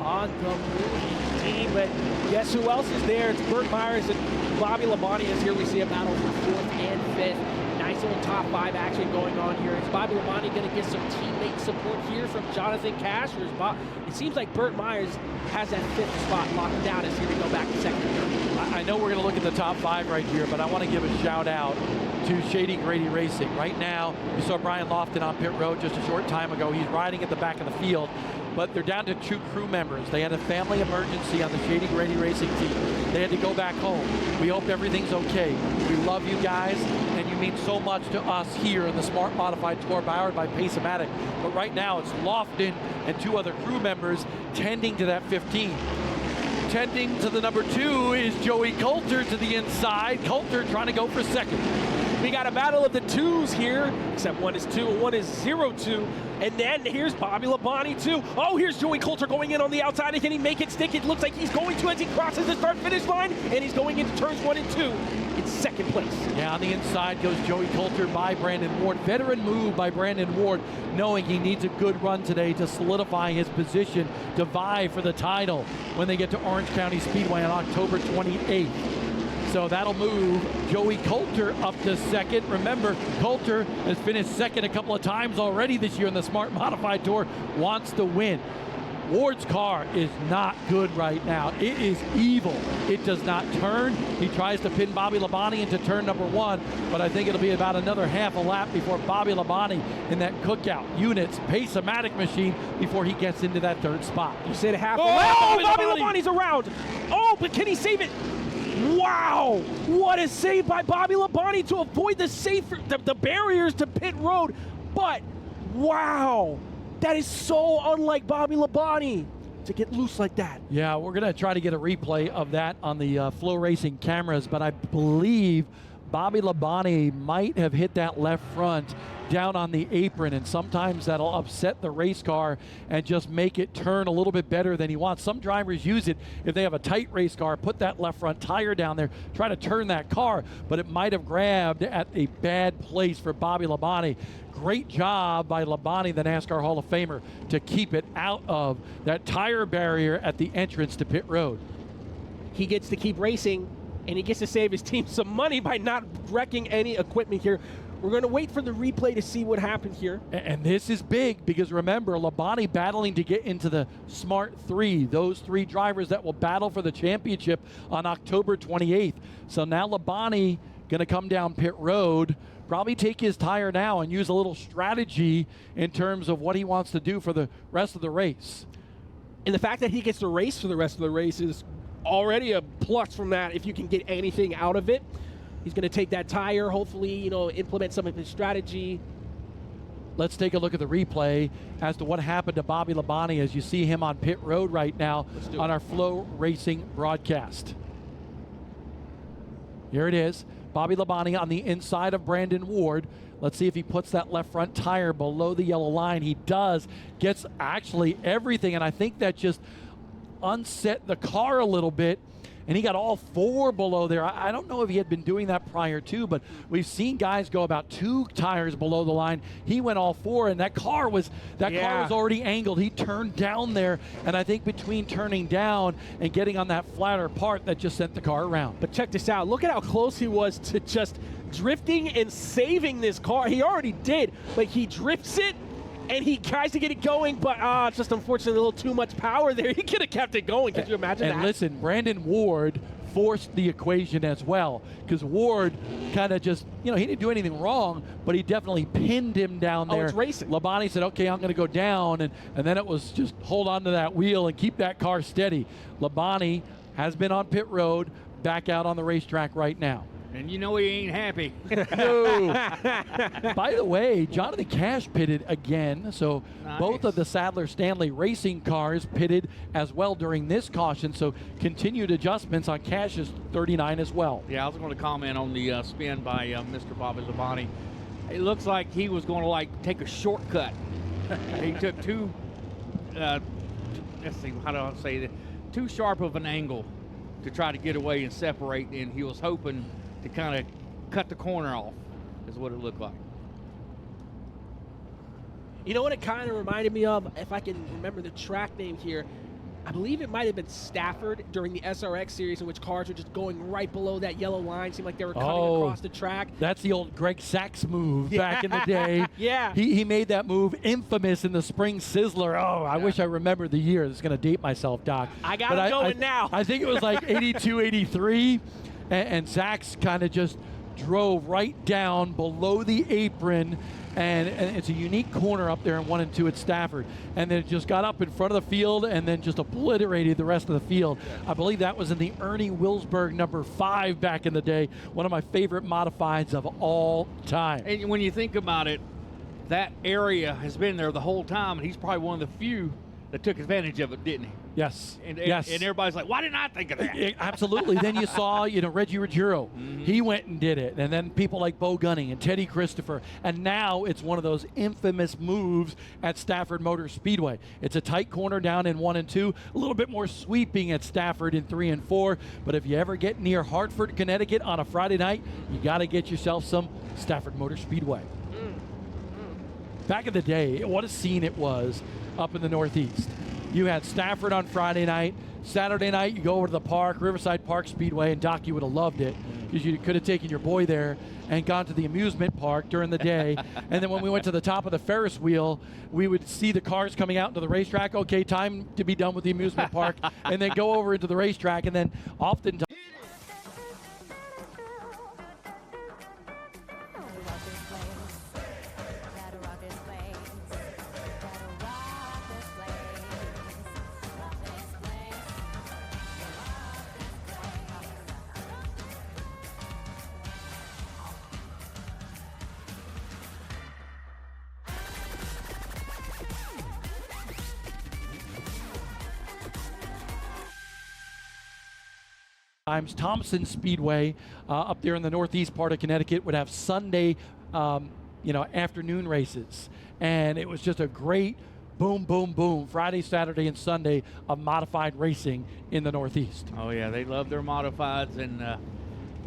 Speaker 2: On the move, indeed. But guess who else is there? It's Burt Myers and Bobby Labonte. As here we see a battle for 4th and 5th. Nice little top 5 action going on here. Is Bobby Labonte going to get some teammate support here from Jonathan Cash? Or is it seems like Burt Myers has that 5th spot locked down as here we go back to second and third.
Speaker 1: I know we're going to look at the top 5 right here, but I want to give a shout out to Shady Grady Racing. Right now, you saw Brian Lofton on pit road just a short time ago. He's riding at the back of the field, but they're down to 2 crew members. They had a family emergency on the Shady Grady Racing team. They had to go back home. We hope everything's okay. We love you guys, and you mean so much to us here in the Smart Modified Tour powered by Pace-O-Matic. But right now, it's Lofton and 2 other crew members tending to that 15. Tending to the number 2 is Joey Coulter to the inside. Coulter trying to go for second.
Speaker 2: We got a battle of the 2s here, except one is 2 and one is 0-2. And then here's Bobby Labonte too. Oh, here's Joey Coulter going in on the outside. And can he make it stick? It looks like he's going to as he crosses the start-finish line. And he's going into turns 1 and 2 in second place.
Speaker 1: Yeah, on the inside goes Joey Coulter by Brandon Ward. Veteran move by Brandon Ward, knowing he needs a good run today to solidify his position to vie for the title when they get to Orange County Speedway on October 28th. So that'll move Joey Coulter up to second. Remember, Coulter has finished second a couple of times already this year in the Smart Modified Tour, wants to win. Ward's car is not good right now. It is evil. It does not turn. He tries to pin Bobby Labonte into turn number 1, but I think it'll be about another half a lap before Bobby Labonte in that cookout units Pace-O-Matic machine before he gets into that 3rd spot.
Speaker 2: You said half a lap. Oh, Bobby Labonte's around. Oh, but can he save it? Wow! What a save by Bobby Labonte to avoid the barriers to pit road. But, wow! That is so unlike Bobby Labonte to get loose like that.
Speaker 1: Yeah, we're going to try to get a replay of that on the Flow Racing cameras, but I believe Bobby Labonte might have hit that left front down on the apron, and sometimes that'll upset the race car and just make it turn a little bit better than he wants. Some drivers use it if they have a tight race car, put that left front tire down there, try to turn that car, but it might have grabbed at a bad place for Bobby Labonte. Great job by Labonte, the NASCAR Hall of Famer, to keep it out of that tire barrier at the entrance to pit road.
Speaker 2: He gets to keep racing, and he gets to save his team some money by not wrecking any equipment here. We're going to wait for the replay to see what happened here.
Speaker 1: And this is big because remember, Labonte battling to get into the Smart 3, those 3 drivers that will battle for the championship on October 28th. So now Labonte going to come down pit road, probably take his tire now and use a little strategy in terms of what he wants to do for the rest of the race.
Speaker 2: And the fact that he gets to race for the rest of the race is already a plus from that if you can get anything out of it. He's going to take that tire, hopefully, implement some of his strategy.
Speaker 1: Let's take a look at the replay as to what happened to Bobby Labonte as you see him on pit road right now on our Flow Racing broadcast. Here it is. Bobby Labonte on the inside of Brandon Ward. Let's see if he puts that left front tire below the yellow line. He does. Gets actually everything, and I think that just unset the car a little bit. And he got all 4 below there. I don't know if he had been doing that prior to, but we've seen guys go about 2 tires below the line. He went all 4, and that car was already angled. He turned down there, and I think between turning down and getting on that flatter part, that just sent the car around.
Speaker 2: But check this out. Look at how close he was to just drifting and saving this car. He already did, but he drifts it, and he tries to get it going, but it's just unfortunately a little too much power there. He could have kept it going. Could you imagine that?
Speaker 1: And listen, Brandon Ward forced the equation as well, because Ward kind of just, he didn't do anything wrong, but he definitely pinned him down there.
Speaker 2: Oh, it's racing.
Speaker 1: Labonte said, okay, I'm going to go down, and then it was just hold on to that wheel and keep that car steady. Labonte has been on pit road, back out on the racetrack right now.
Speaker 4: And he ain't happy.
Speaker 1: No. By the way, Jonathan Cash pitted again, so
Speaker 4: nice.
Speaker 1: Both of the Sadler-Stanley racing cars pitted as well during this caution, so continued adjustments on Cash's 39 as well.
Speaker 4: Yeah, I was going to comment on the spin by Mr. Bobby Labonte. It looks like he was going to take a shortcut. He took too, let's see, how do I say that? Too sharp of an angle to try to get away and separate, and he was hoping to kind of cut the corner off, is what it looked like.
Speaker 2: You know what it kind of reminded me of, if I can remember the track name here, I believe it might have been Stafford during the SRX series in which cars were just going right below that yellow line. Seemed like they were cutting across the track.
Speaker 1: That's the old Greg Sachs move back in the day.
Speaker 2: Yeah.
Speaker 1: He made that move infamous in the Spring Sizzler. Oh, I wish I remembered the year. It's going to date myself, Doc.
Speaker 2: I got it going now.
Speaker 1: I think it was like 82, 83. And Sachs kind of just drove right down below the apron, and it's a unique corner up there in 1 and 2 at Stafford. And then it just got up in front of the field and then just obliterated the rest of the field. I believe that was in the Ernie Wilsberg number 5 back in the day, one of my favorite modifieds of all time.
Speaker 4: And when you think about it, that area has been there the whole time, and he's probably one of the few that took advantage of it, didn't he?
Speaker 1: Yes.
Speaker 4: And everybody's like, why didn't I think of that?
Speaker 1: Absolutely. Then you saw, Reggie Ruggiero. Mm-hmm. He went and did it. And then people like Bo Gunning and Teddy Christopher. And now it's one of those infamous moves at Stafford Motor Speedway. It's a tight corner down in 1 and 2, a little bit more sweeping at Stafford in 3 and 4. But if you ever get near Hartford, Connecticut on a Friday night, you got to get yourself some Stafford Motor Speedway. Back in the day, what a scene it was up in the Northeast. You had Stafford on Friday night. Saturday night, you go over to the park, Riverside Park Speedway, and Doc, you would have loved it because you could have taken your boy there and gone to the amusement park during the day. And then when we went to the top of the Ferris wheel, we would see the cars coming out into the racetrack. Okay, time to be done with the amusement park. And then go over into the racetrack, and then oftentimes Thompson Speedway up there in the northeast part of Connecticut would have Sunday, afternoon races. And it was just a great boom, boom, boom, Friday, Saturday, and Sunday of modified racing in the Northeast.
Speaker 4: Oh, yeah, they love their modifieds, and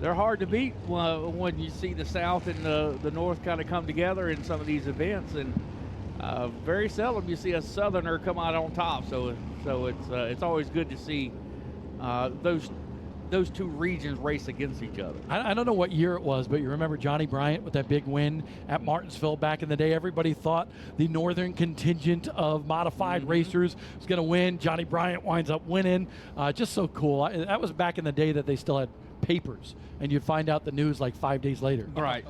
Speaker 4: they're hard to beat when you see the South and the North kind of come together in some of these events. And very seldom you see a Southerner come out on top. So it's always good to see those those two regions race against each other.
Speaker 1: I don't know what year it was, but you remember Johnny Bryant with that big win at Martinsville back in the day. Everybody thought the northern contingent of modified racers was going to win. Johnny Bryant winds up winning. Just so cool. That was back in the day that they still had papers, and you'd find out the news like 5 days later.
Speaker 4: Right.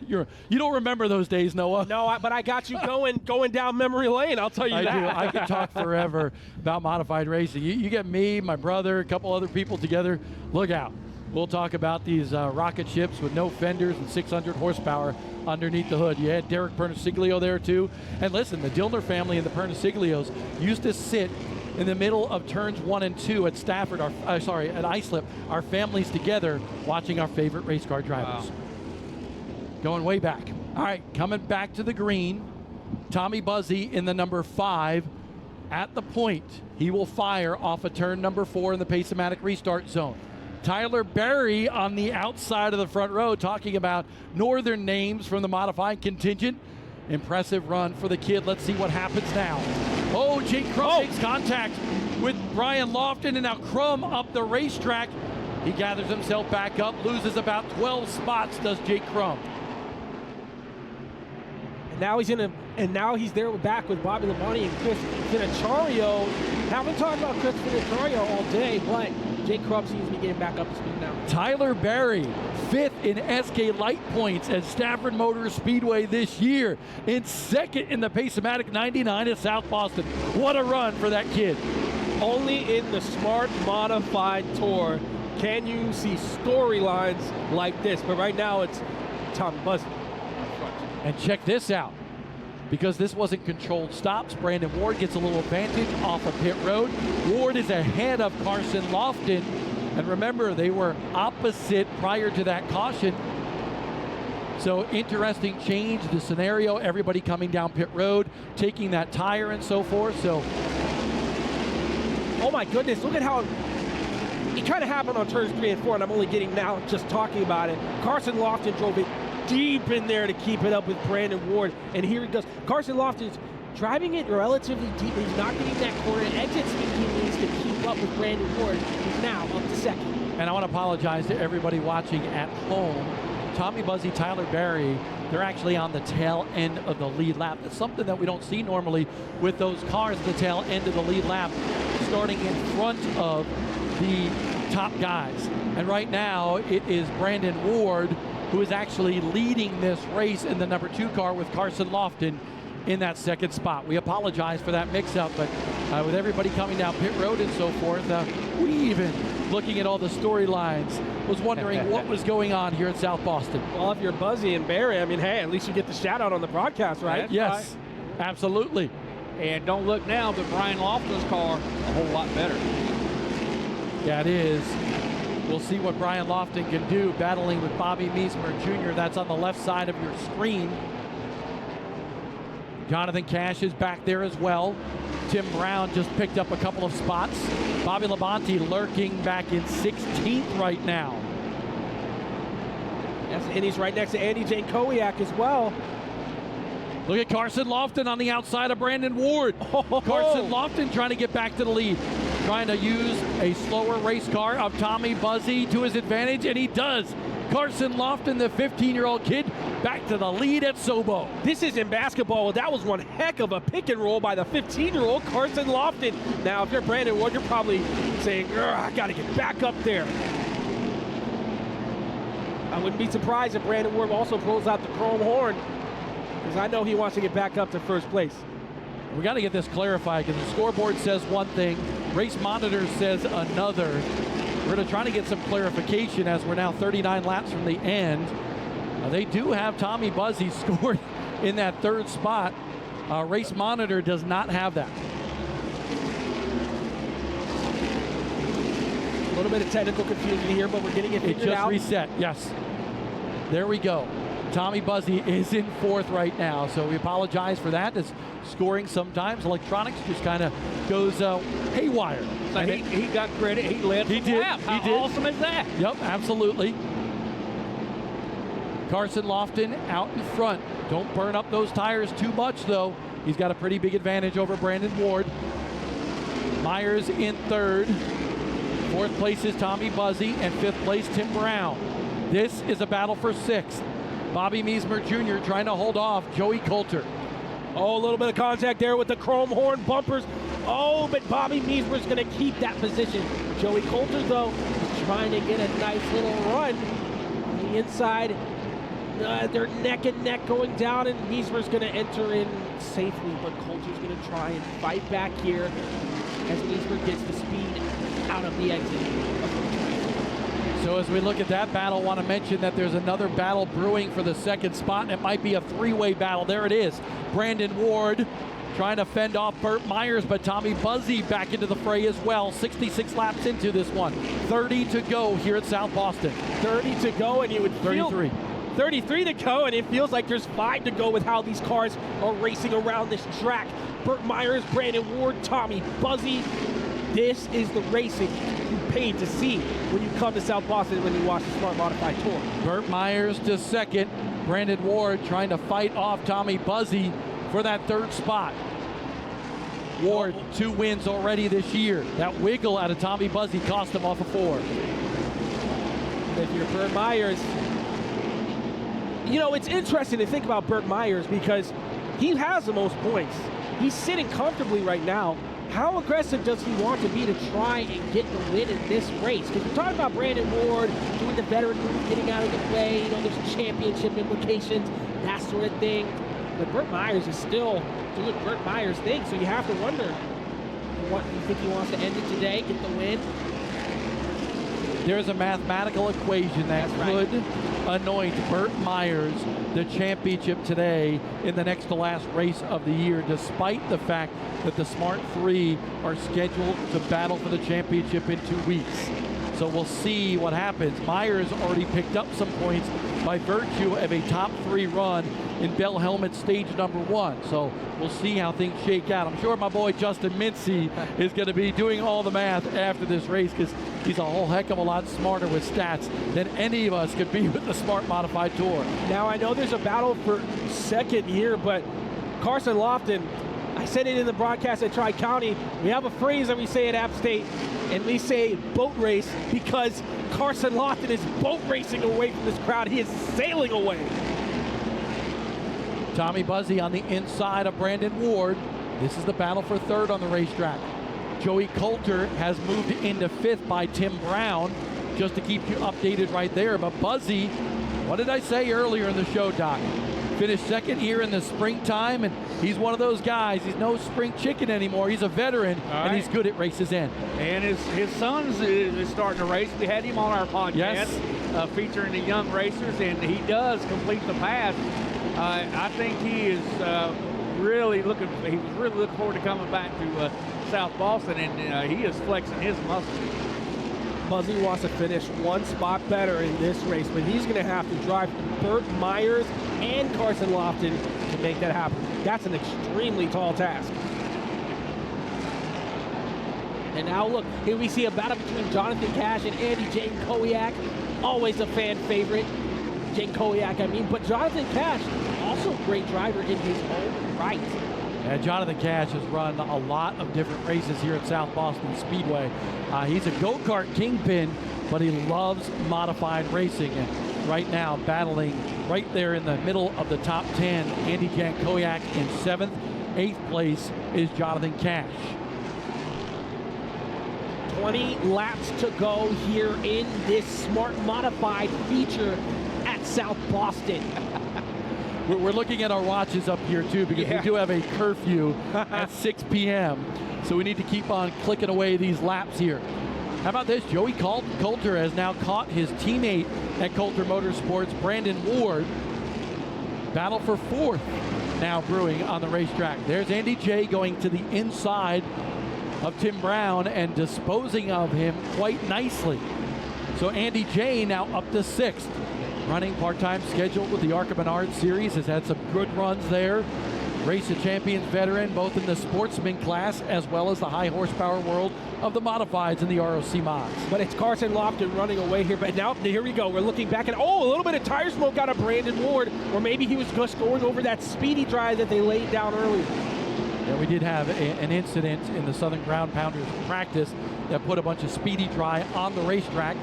Speaker 1: You don't remember those days, Noah.
Speaker 2: No, but I got you going down memory lane. I'll tell you
Speaker 1: I
Speaker 2: that.
Speaker 1: do. I could talk forever about modified racing. You get me, my brother, a couple other people together. Look out. We'll talk about these rocket ships with no fenders and 600 horsepower underneath the hood. You had Derek Perniciglio there too. And listen, the Dillner family and the Perniciglios used to sit in the middle of turns 1 and 2 at Stafford, at Islip, our families together watching our favorite race car drivers.
Speaker 4: Wow.
Speaker 1: Going way back. All right, coming back to the green. Tommy Buzzy in the number 5 at the point. He will fire off of turn number 4 in the Pace-O-Matic restart zone. Tyler Berry on the outside of the front row talking about northern names from the modified contingent. Impressive run for the kid. Let's see what happens now. Oh, Jake Crum makes contact with Brian Lofton, and now Crum up the racetrack. He gathers himself back up, loses about 12 spots, does Jake Crum.
Speaker 2: Now he's there back with Bobby Labonte and Chris Finacciario. Haven't talked about Chris Finacciario all day, but Jake Crum seems to be getting back up to speed now.
Speaker 1: Tyler Berry, 5th in SK Light points at Stafford Motor Speedway this year, in 2nd in the Pace-O-Matic 99 at South Boston. What a run for that kid.
Speaker 2: Only in the Smart Modified Tour can you see storylines like this, but right now it's Tommy Buzzy.
Speaker 1: And check this out. Because this wasn't controlled stops, Brandon Ward gets a little advantage off of pit road. Ward is ahead of Carson Lofton. And remember, they were opposite prior to that caution. So interesting change, the scenario, everybody coming down pit road, taking that tire and so forth. So,
Speaker 2: oh my goodness, look at how it kind of happened on turns 3 and 4, and I'm only getting now just talking about it. Carson Lofton drove it deep in there to keep it up with Brandon Ward, and here he goes. Carson Lofton's driving it relatively deep. He's not getting that corner exit speed he needs to keep up with Brandon Ward. He's now up to 2nd.
Speaker 1: and I want to apologize to everybody watching at home. Tommy Buzzy, Tyler Berry, they're actually on the tail end of the lead lap. That's something that we don't see normally with those cars at the tail end of the lead lap, starting in front of the top guys. And right now, it is Brandon Ward who is actually leading this race in the number 2 car with Carson Lofton in that 2nd spot. We apologize for that mix-up, but with everybody coming down pit road and so forth, we even, looking at all the storylines, was wondering what was going on here at South Boston.
Speaker 2: Well, if you're Buzzy and Barry, I mean, hey, at least you get the shout-out on the broadcast, right?
Speaker 4: That's
Speaker 1: yes,
Speaker 4: right.
Speaker 1: Absolutely.
Speaker 4: And don't look now, but Brian Lofton's car a whole lot better.
Speaker 1: Yeah, it is. We'll see what Brian Lofton can do battling with Bobby Meismer Jr. That's on the left side of your screen. Jonathan Cash is back there as well. Tim Brown just picked up a couple of spots. Bobby Labonte lurking back in 16th right now.
Speaker 2: Yes, and he's right next to Andy Jankowiak as well.
Speaker 1: Look at Carson Lofton on the outside of Brandon Ward. Carson Lofton trying to get back to the lead. Trying to use a slower race car of Tommy Buzzy to his advantage, and he does. Carson Lofton, the 15-year-old kid, back to the lead at Sobo.
Speaker 2: This is in basketball. That was one heck of a pick and roll by the 15-year-old Carson Lofton. Now, if you're Brandon Ward, you're probably saying, I got to get back up there. I wouldn't be surprised if Brandon Ward also pulls out the chrome horn, because I know he wants to get back up to first place.
Speaker 1: We got to get this clarified, because the scoreboard says one thing, Race Monitor says another. We're going to try to get some clarification as we're now 39 laps from the end. They do have Tommy Buzzy scored in that 3rd spot. Race Monitor does not have that.
Speaker 2: A little bit of technical confusion here, but we're getting it figured out.
Speaker 1: It just reset, yes. There we go. Tommy Buzzy is in 4th right now, so we apologize for that. It's scoring sometimes. Electronics just kind of goes haywire.
Speaker 4: So he got credit. He led the lap. How awesome is that?
Speaker 1: Yep, absolutely. Carson Lofton out in front. Don't burn up those tires too much, though. He's got a pretty big advantage over Brandon Ward. Myers in 3rd. Fourth place is Tommy Buzzy, and fifth place, Tim Brown. This is a battle for sixth. Bobby Meismer Jr. trying to hold off Joey Coulter.
Speaker 2: Oh, a little bit of contact there with the chrome horn bumpers. Oh, but Bobby Meismer's going to keep that position. Joey Coulter, though, is trying to get a nice little run on the inside. They're neck and neck going down, and Meismer's going to enter in safely, but Coulter's going to try and fight back here as Meismer gets the speed out of the exit.
Speaker 1: So as we look at that battle, I want to mention that there's another battle brewing for the second spot, and it might be a three-way battle. There it is. Brandon Ward trying to fend off Burt Myers, but Tommy Buzzy back into the fray as well. 66 laps into this one. 30 to go here at South Boston.
Speaker 2: 30 to go, and you would feel
Speaker 1: 33.
Speaker 2: 33 to go, and it feels like there's 5 to go with how these cars are racing around this track. Burt Myers, Brandon Ward, Tommy Buzzy. This is the racing you paid to see when you come to South Boston when you watch the Smart Modified Tour.
Speaker 1: Burt Myers to second. Brandon Ward trying to fight off Tommy Buzzy for that third spot. Ward, 2 wins already this year. That wiggle out of Tommy Buzzy cost him off of 4.
Speaker 2: If you're Burt Myers, you know, it's interesting to think about Burt Myers because he has the most points. He's sitting comfortably right now. How aggressive does he want to be to try and get the win in this race? Because we're talking about Brandon Ward doing the veteran move, getting out of the way, you know, there's championship implications, that sort of thing. But Burt Myers is still doing Burt Myers thing, so you have to wonder, you think he wants to end it today, get the win?
Speaker 1: There's a mathematical equation that could anoint Burt Myers the championship today in the next to last race of the year, despite the fact that the Smart 3 are scheduled to battle for the championship in 2 weeks. So we'll see what happens. Myers already picked up some points by virtue of a top 3 run in Bell Helmet stage number 1. So we'll see how things shake out. I'm sure my boy Justin Mincy is going to be doing all the math after this race because he's a whole heck of a lot smarter with stats than any of us could be with the Smart Modified Tour.
Speaker 2: Now I know there's a battle for second here, but Carson Lofton, I said it in the broadcast at Tri-County, we have a phrase that we say at App State, and we say boat race because Carson Lofton is boat racing away from this crowd. He is sailing away.
Speaker 1: Tommy Buzzy on the inside of Brandon Ward. This is the battle for third on the racetrack. Joey Coulter has moved into fifth by Tim Brown, just to keep you updated right there. But Buzzy, what did I say earlier in the show, Doc? Finished second here in the springtime, and he's one of those guys. He's no spring chicken anymore. He's a veteran, and he's good at races end.
Speaker 4: And his son's is starting to race. We had him on our podcast,
Speaker 1: yes,
Speaker 4: featuring the young racers, and he does complete the path. I think he is really looking forward to coming back to South Boston, and he is flexing his muscles.
Speaker 2: Buzzy wants to finish one spot better in this race, but he's going to have to drive Burt Myers and Carson Lofton to make that happen. That's an extremely tall task. And now look, here we see a battle between Jonathan Cash and Andy Jane Kowiak. Always a fan favorite. Jane Kowiak, I mean, but Jonathan Cash, also a great driver in his own right.
Speaker 1: And Jonathan Cash has run a lot of different races here at South Boston Speedway. He's a go-kart kingpin, but he loves modified racing. And right now, battling right there in the middle of the top 10, Andy Jankowiak in 7th. 8th place is Jonathan Cash.
Speaker 2: 20 laps to go here in this Smart Modified feature at South Boston.
Speaker 1: We're looking at our watches up here, too, because we do have a curfew at 6 p.m., so we need to keep on clicking away these laps here. How about this? Joey Coulter has now caught his teammate at Coulter Motorsports, Brandon Ward. Battle for fourth now brewing on the racetrack. There's Andy J going to the inside of Tim Brown and disposing of him quite nicely. So Andy J now up to 6th. Running part-time schedule with the ARCA Menard Series, has had some good runs there. Race of Champions veteran, both in the sportsman class as well as the high horsepower world of the modifieds in the ROC mods.
Speaker 2: But it's Carson Lofton running away here. But now, here we go. We're looking back at, a little bit of tire smoke out of Brandon Ward, or maybe he was just going over that speedy drive that they laid down earlier.
Speaker 1: Yeah, we did have an incident in the Southern Ground Pounders practice that put a bunch of Speedy Dry on the racetrack.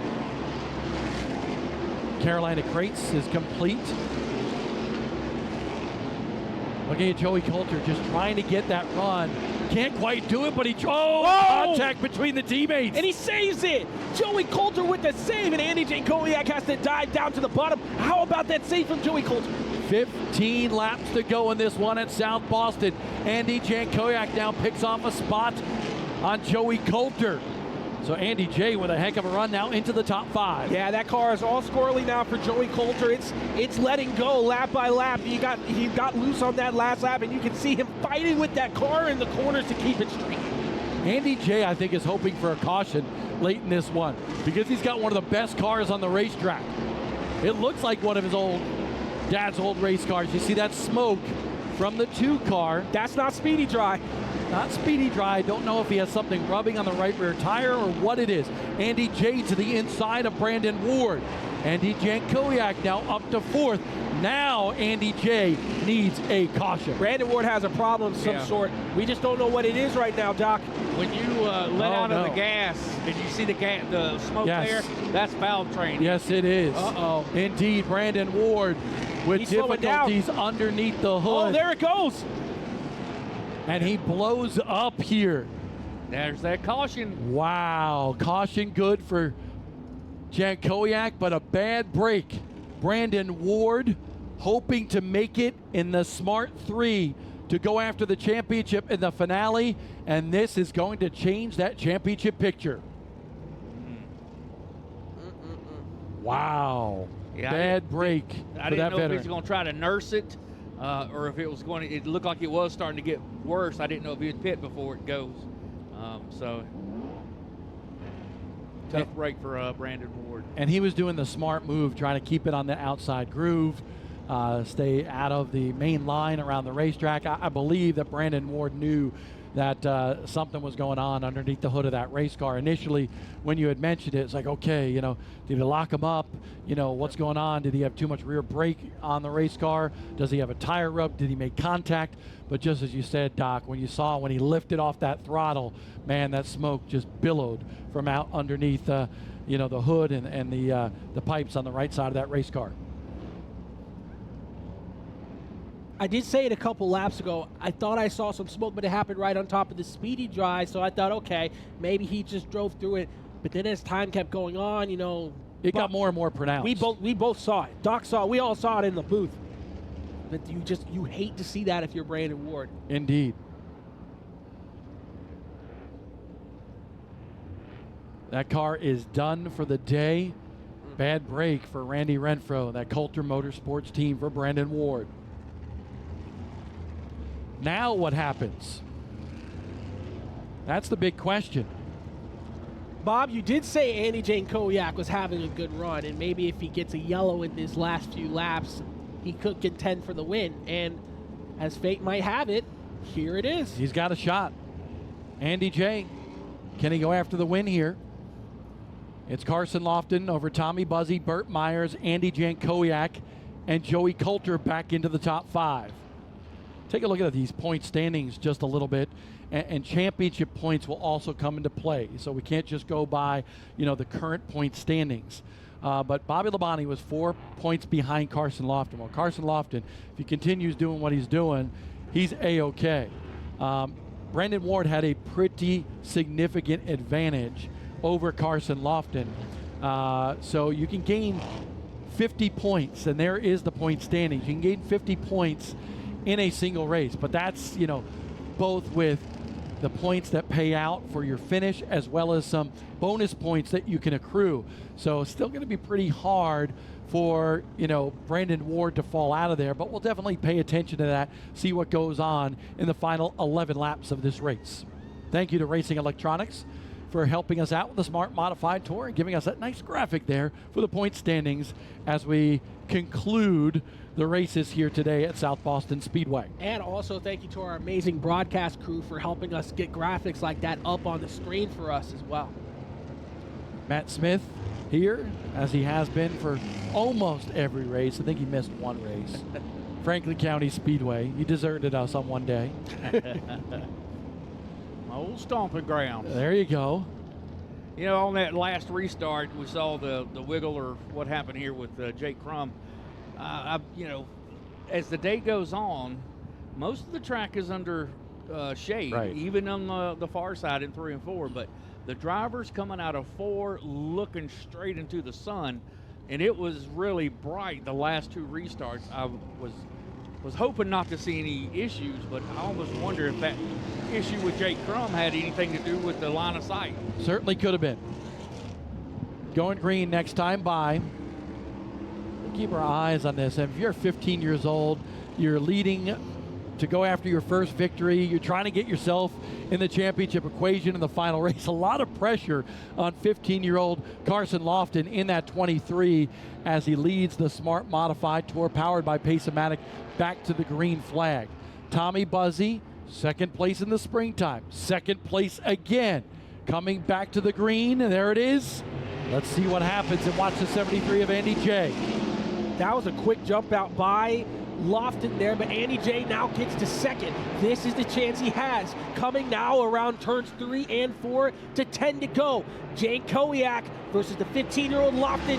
Speaker 1: Carolina Crates is complete. Looking at Joey Coulter just trying to get that run. Can't quite do it, but he contact between the teammates.
Speaker 2: And he saves it. Joey Coulter with the save, and Andy Jankowiak has to dive down to the bottom. How about that save from Joey Coulter?
Speaker 1: 15 laps to go in this one at South Boston. Andy Jankowiak now picks off a spot on Joey Coulter. So Andy J with a heck of a run now into the top 5.
Speaker 2: Yeah, that car is all squirrely now for Joey Coulter. It's letting go lap by lap. He got loose on that last lap, and you can see him fighting with that car in the corners to keep it straight.
Speaker 1: Andy J, I think, is hoping for a caution late in this one because he's got one of the best cars on the racetrack. It looks like one of his dad's old race cars. You see that smoke from the 2 car.
Speaker 2: That's not Speedy Dry.
Speaker 1: Not Speedy Dry. Don't know if he has something rubbing on the right rear tire or what it is. Andy J to the inside of Brandon Ward. Andy Jankowiak now up to 4th. Now Andy J needs a caution.
Speaker 2: Brandon Ward has a problem of some sort. We just don't know what it is right now, Doc.
Speaker 4: When you let out of the gas and you see the smoke there, that's valve training.
Speaker 1: Yes, it is.
Speaker 2: Uh-oh.
Speaker 1: Indeed, Brandon Ward with difficulties underneath the hood.
Speaker 2: Oh, there it goes.
Speaker 1: And he blows up here.
Speaker 4: There's that caution.
Speaker 1: Wow, caution good for Jankowiak, but a bad break. Brandon Ward hoping to make it in the Smart 3 to go after the championship in the finale, and this is going to change that championship picture. Wow,
Speaker 4: Yeah,
Speaker 1: bad break
Speaker 4: I
Speaker 1: for
Speaker 4: didn't
Speaker 1: that
Speaker 4: know
Speaker 1: veteran.
Speaker 4: if he was going to try to nurse it or if it was going to, it looked like it was starting to get worse. I didn't know if he would pit before it goes. So tough break for Brandon Ward.
Speaker 1: And he was doing the smart move, trying to keep it on the outside groove, stay out of the main line around the racetrack. I believe that Brandon Ward knew that something was going on underneath the hood of that race car. Initially, when you had mentioned it, it's like, okay, did he lock him up? What's going on? Did he have too much rear brake on the race car? Does he have a tire rub? Did he make contact? But just as you said, Doc, when he lifted off that throttle, man, that smoke just billowed from out underneath the hood and the pipes on the right side of that race car.
Speaker 2: I did say it a couple laps ago. I thought I saw some smoke, but it happened right on top of the Speedy Dry, so I thought, okay, maybe he just drove through it. But then as time kept going on,
Speaker 1: it got more and more pronounced.
Speaker 2: We both saw it. Doc saw it. We all saw it in the booth. But you hate to see that if you're Brandon Ward.
Speaker 1: Indeed. That car is done for the day. Bad break for Randy Renfro, that Coulter Motorsports team for Brandon Ward. Now what happens? That's the big question.
Speaker 2: Bob, you did say Andy Jankowiak was having a good run, and maybe if he gets a yellow in these last few laps, he could contend for the win. And as fate might have it, here it is.
Speaker 1: He's got a shot. Andy J, can he go after the win here? It's Carson Lofton over Tommy Buzzy, Burt Myers, Andy Jankowiak, and Joey Coulter back into the top 5. Take a look at these point standings just a little bit, and championship points will also come into play. So we can't just go by, the current point standings. But Bobby Labonte was 4 points behind Carson Lofton. Well, Carson Lofton, if he continues doing what he's doing, he's A-OK. Brandon Ward had a pretty significant advantage over Carson Lofton. So you can gain 50 points, and there is the point standings. You can gain 50 points in a single race, but that's, both with the points that pay out for your finish as well as some bonus points that you can accrue. So it's still going to be pretty hard for, Brandon Ward to fall out of there, but we'll definitely pay attention to that, see what goes on in the final 11 laps of this race. Thank you to Racing Electronics for helping us out with the Smart Modified Tour and giving us that nice graphic there for the point standings as we conclude the races here today at South Boston Speedway.
Speaker 2: And also thank you to our amazing broadcast crew for helping us get graphics like that up on the screen for us as well.
Speaker 1: Matt Smith here, as he has been for almost every race. I think he missed one race. Franklin County Speedway. You deserted us on one day.
Speaker 4: My old stomping ground.
Speaker 1: There you go.
Speaker 4: You know, on that last restart, we saw the wiggle or what happened here with Jake Crum. You know, as the day goes on, most of the track is under shade,
Speaker 1: Right.
Speaker 4: even on the far side in 3 and 4. But the drivers coming out of 4 looking straight into the sun, and it was really bright the last 2 restarts. I was hoping not to see any issues, but I almost wonder if that issue with Jake Crum had anything to do with the line of sight.
Speaker 1: Certainly could have been. Going green next time by. We'll keep our eyes on this. And if you're 15 years old, you're leading to go after your first victory, you're trying to get yourself in the championship equation in the final race. A lot of pressure on 15-year-old Carson Lofton in that 23 as he leads the Smart Modified Tour powered by Pace-O-Matic back to the green flag. Tommy Buzzy, second place in the springtime, second place again, coming back to the green, and there it is. Let's see what happens and watch the 73 of Andy J.
Speaker 2: That was a quick jump out by Lofton there, but Andy J now gets to second. This is the chance he has. Coming now around turns 3 and 4 to 10 to go. Jane Kowiak versus the 15-year-old Lofton.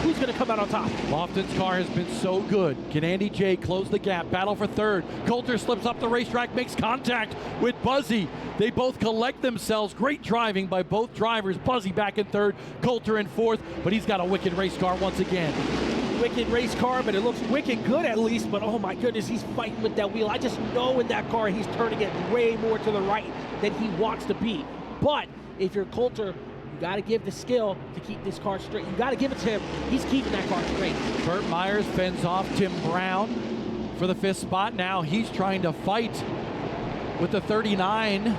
Speaker 2: Who's going to come out on top?
Speaker 1: Lofton's car has been so good. Can Andy J close the gap? Battle for third. Coulter slips up the racetrack, makes contact with Buzzy. They both collect themselves. Great driving by both drivers. Buzzy back in third, Coulter in fourth, but he's got a wicked race car once again.
Speaker 2: Wicked race car, but it looks wicked good at least, but oh my goodness, he's fighting with that wheel. I just know in that car he's turning it way more to the right than he wants to be. But if you're Coulter, you got to give the skill to keep this car straight. You got to give it to him. He's keeping that car straight.
Speaker 1: Burt Myers fends off Tim Brown for the 5th spot. Now he's trying to fight with the 39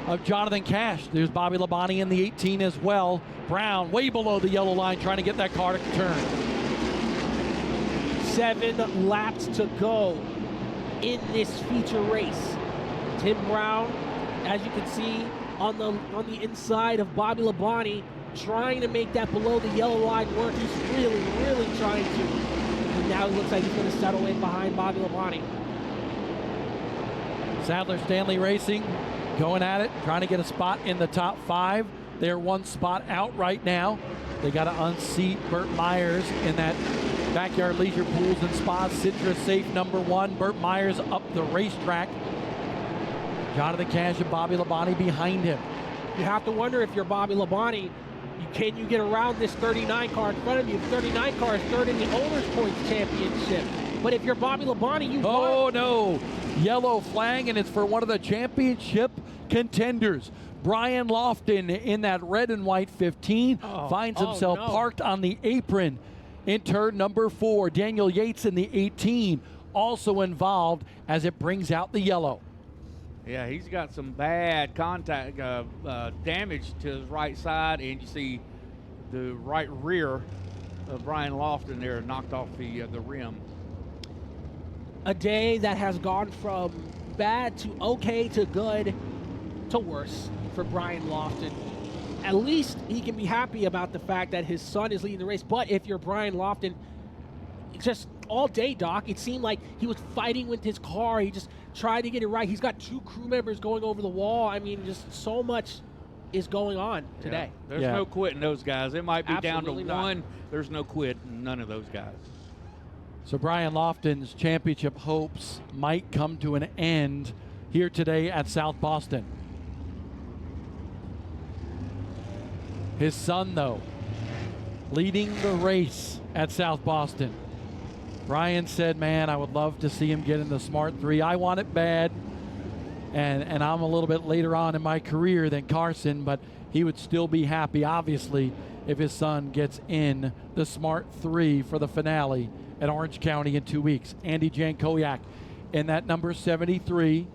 Speaker 1: of Jonathan Cash. There's Bobby Labonte in the 18 as well. Brown way below the yellow line trying to get that car to turn.
Speaker 2: 7 laps to go in this feature race. Tim Brown, as you can see, on the inside of Bobby Labonte, trying to make that below the yellow line work. He's really, really trying to. And now it looks like he's going to settle in behind Bobby Labonte.
Speaker 1: Sadler Stanley Racing going at it, trying to get a spot in the top 5. They're 1 spot out right now. They got to unseat Burt Myers in that Backyard Leisure Pools and Spas Citra Safe number 1. Burt Myers up the racetrack. Jonathan Cash and Bobby Labonte behind him.
Speaker 2: You have to wonder if you're Bobby Labonte, can you get around this 39 car in front of you? 39 car is third in the Owners Points Championship. But if you're Bobby Labonte, you
Speaker 1: Oh no! Yellow flag, and it's for one of the championship contenders. Brian Lofton in that red and white 15 finds himself parked on the apron in turn number 4. Daniel Yates in the 18 also involved as it brings out the yellow.
Speaker 4: Yeah, he's got some bad contact damage to his right side, and you see the right rear of Brian Lofton there knocked off the rim.
Speaker 2: A day that has gone from bad to okay to good to worse for Brian Lofton. At least he can be happy about the fact that his son is leading the race. But if you're Brian Lofton, just all day, Doc, it seemed like he was fighting with his car. He just tried to get it right. He's got 2 crew members going over the wall. I mean, just so much is going on today.
Speaker 4: Yeah. There's no quitting those guys. It might be
Speaker 2: Absolutely
Speaker 4: down to
Speaker 2: not.
Speaker 4: 1. There's no quit. None of those guys.
Speaker 1: So Brian Lofton's championship hopes might come to an end here today at South Boston. His son, though, leading the race at South Boston. Brian said, man, I would love to see him get in the Smart 3. I want it bad, and I'm a little bit later on in my career than Carson, but he would still be happy, obviously, if his son gets in the Smart 3 for the finale at Orange County in 2 weeks. Andy Jankowiak in that number 73,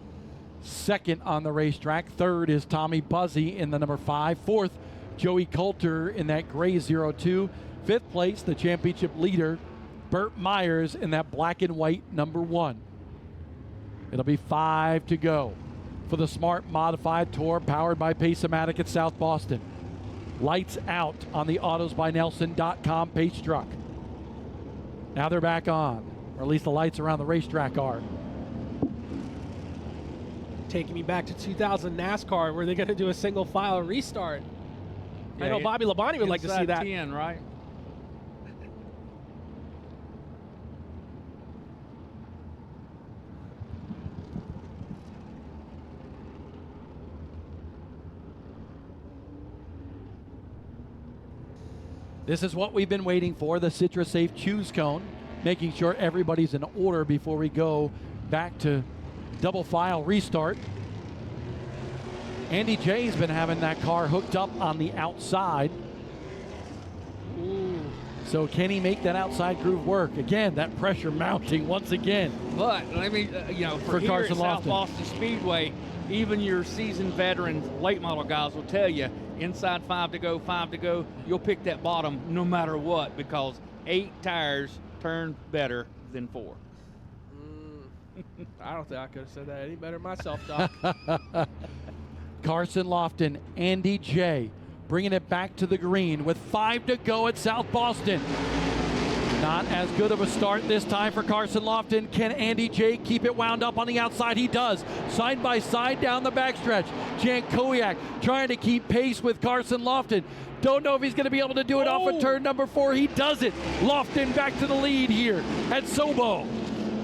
Speaker 1: second on the racetrack. Third is Tommy Buzzy in the number 5. Fourth, Joey Coulter in that gray 02. Fifth place, the championship leader, Burt Myers in that black and white number 1. It'll be 5 to go for the Smart Modified Tour powered by Pace-O-Matic at South Boston. Lights out on the AutosByNelson.com pace truck. Now they're back on. or at least the lights around the racetrack are.
Speaker 2: Taking me back to 2000 NASCAR, where they're going to do a single file restart. I know Bobby Labonte would like to see that.
Speaker 4: 10, right?
Speaker 1: This is what we've been waiting for, the Citrus Safe Choose Cone, making sure everybody's in order before we go back to double file restart. Andy J's been having that car hooked up on the outside.
Speaker 2: Ooh.
Speaker 1: So can he make that outside groove work? Again, that pressure mounting once again.
Speaker 4: But let me, for here
Speaker 1: Carson
Speaker 4: at South
Speaker 1: Lofton.
Speaker 4: Boston Speedway, even your seasoned veteran late model guys will tell you, inside 5 to go, you'll pick that bottom no matter what, because 8 tires turn better than 4.
Speaker 2: I don't think I could have said that any better myself, Doc.
Speaker 1: Carson Lofton, Andy J, bringing it back to the green with 5 to go at South Boston. Not as good of a start this time for Carson Lofton. Can Andy J keep it wound up on the outside? He does. Side by side down the backstretch. Jan Kowiak trying to keep pace with Carson Lofton. Don't know if he's going to be able to do it off of turn number 4. He does it. Lofton back to the lead here at Sobo.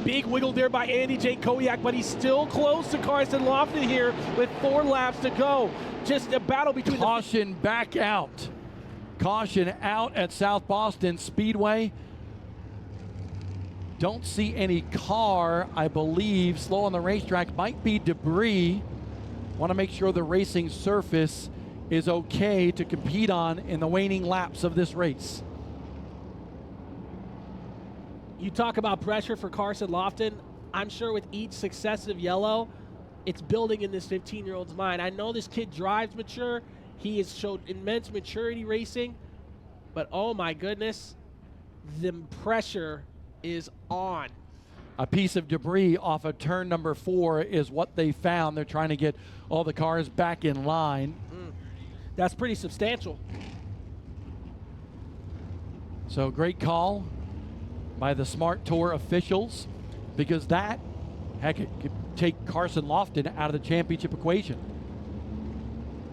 Speaker 2: Big wiggle there by Andy J. Kowiak, but he's still close to Carson Lofton here with 4 laps to go. Just a battle between
Speaker 1: Caution back out. Caution out at South Boston Speedway. Don't see any car, I believe. Slow on the racetrack. Might be debris. Want to make sure the racing surface is okay to compete on in the waning laps of this race.
Speaker 2: You talk about pressure for Carson Lofton. I'm sure with each successive yellow, it's building in this 15-year-old's mind. I know this kid drives mature. He has showed immense maturity racing. But oh my goodness, the pressure is on.
Speaker 1: A piece of debris off of turn number 4 is what they found. They're trying to get all the cars back in line.
Speaker 2: That's pretty substantial.
Speaker 1: So great call by the Smart Tour officials, because that, heck, it could take Carson Lofton out of the championship equation.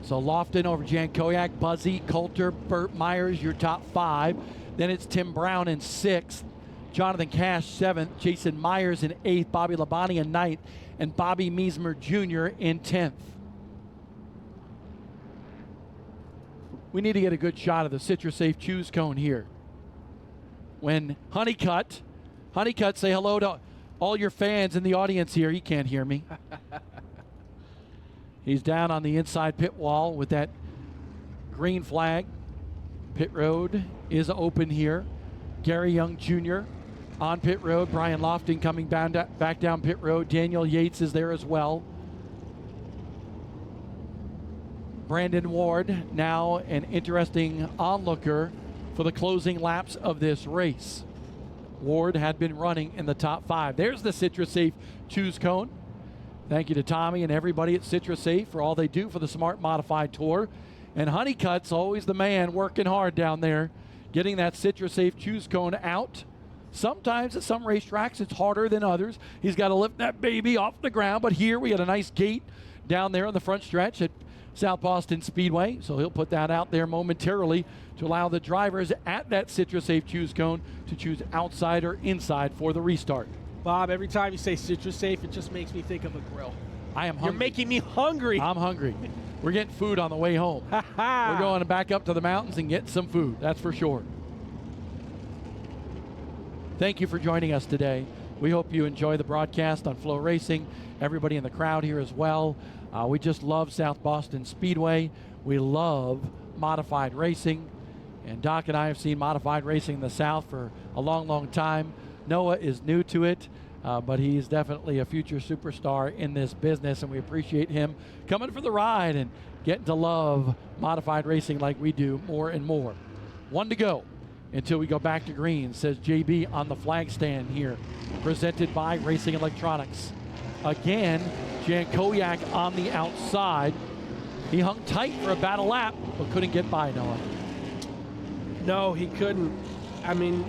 Speaker 1: So Lofton over Jan Kowiak, Buzzy, Coulter, Burt Myers, your top 5. Then it's Tim Brown in 6th, Jonathan Cash 7th, Jason Myers in 8th, Bobby Labonte in 9th, and Bobby Meismer Jr. in 10th. We need to get a good shot of the Citrus Safe Choose Cone here. When Honeycutt, say hello to all your fans in the audience here. He can't hear me. He's down on the inside pit wall with that green flag. Pit road is open here. Gary Young Jr. on pit road. Brian Lofton coming back down pit road. Daniel Yates is there as well. Brandon Ward now an interesting onlooker for the closing laps of this race. Ward had been running in the top 5. There's the Citrus Safe Choose Cone. Thank you to Tommy and everybody at Citrus Safe for all they do for the Smart Modified Tour. And Honeycutt's always the man working hard down there, getting that Citrus Safe Choose Cone out. Sometimes at some racetracks it's harder than others. He's got to lift that baby off the ground, but here we got a nice gate down there on the front stretch at South Boston Speedway, so he'll put that out there momentarily to allow the drivers at that Citrus Safe Choose Cone to choose outside or inside for the restart.
Speaker 2: Bob, every time you say Citrus Safe, it just makes me think of a grill.
Speaker 1: I am hungry.
Speaker 2: You're making me hungry.
Speaker 1: I'm hungry. We're getting food on the way home. We're going back up to the mountains and getting some food, that's for sure. Thank you for joining us today. We hope you enjoy the broadcast on Flow Racing, everybody in the crowd here as well. We just love South Boston Speedway. We love modified racing. And Doc and I have seen modified racing in the South for a long, long time. Noah is new to it, but he's definitely a future superstar in this business, and we appreciate him coming for the ride and getting to love modified racing like we do more and more. 1 to go until we go back to green, says JB on the flag stand here, presented by Racing Electronics. Again, Jan Kowiak on the outside. He hung tight for a battle lap, but couldn't get by, Noah.
Speaker 2: No, he couldn't. I mean,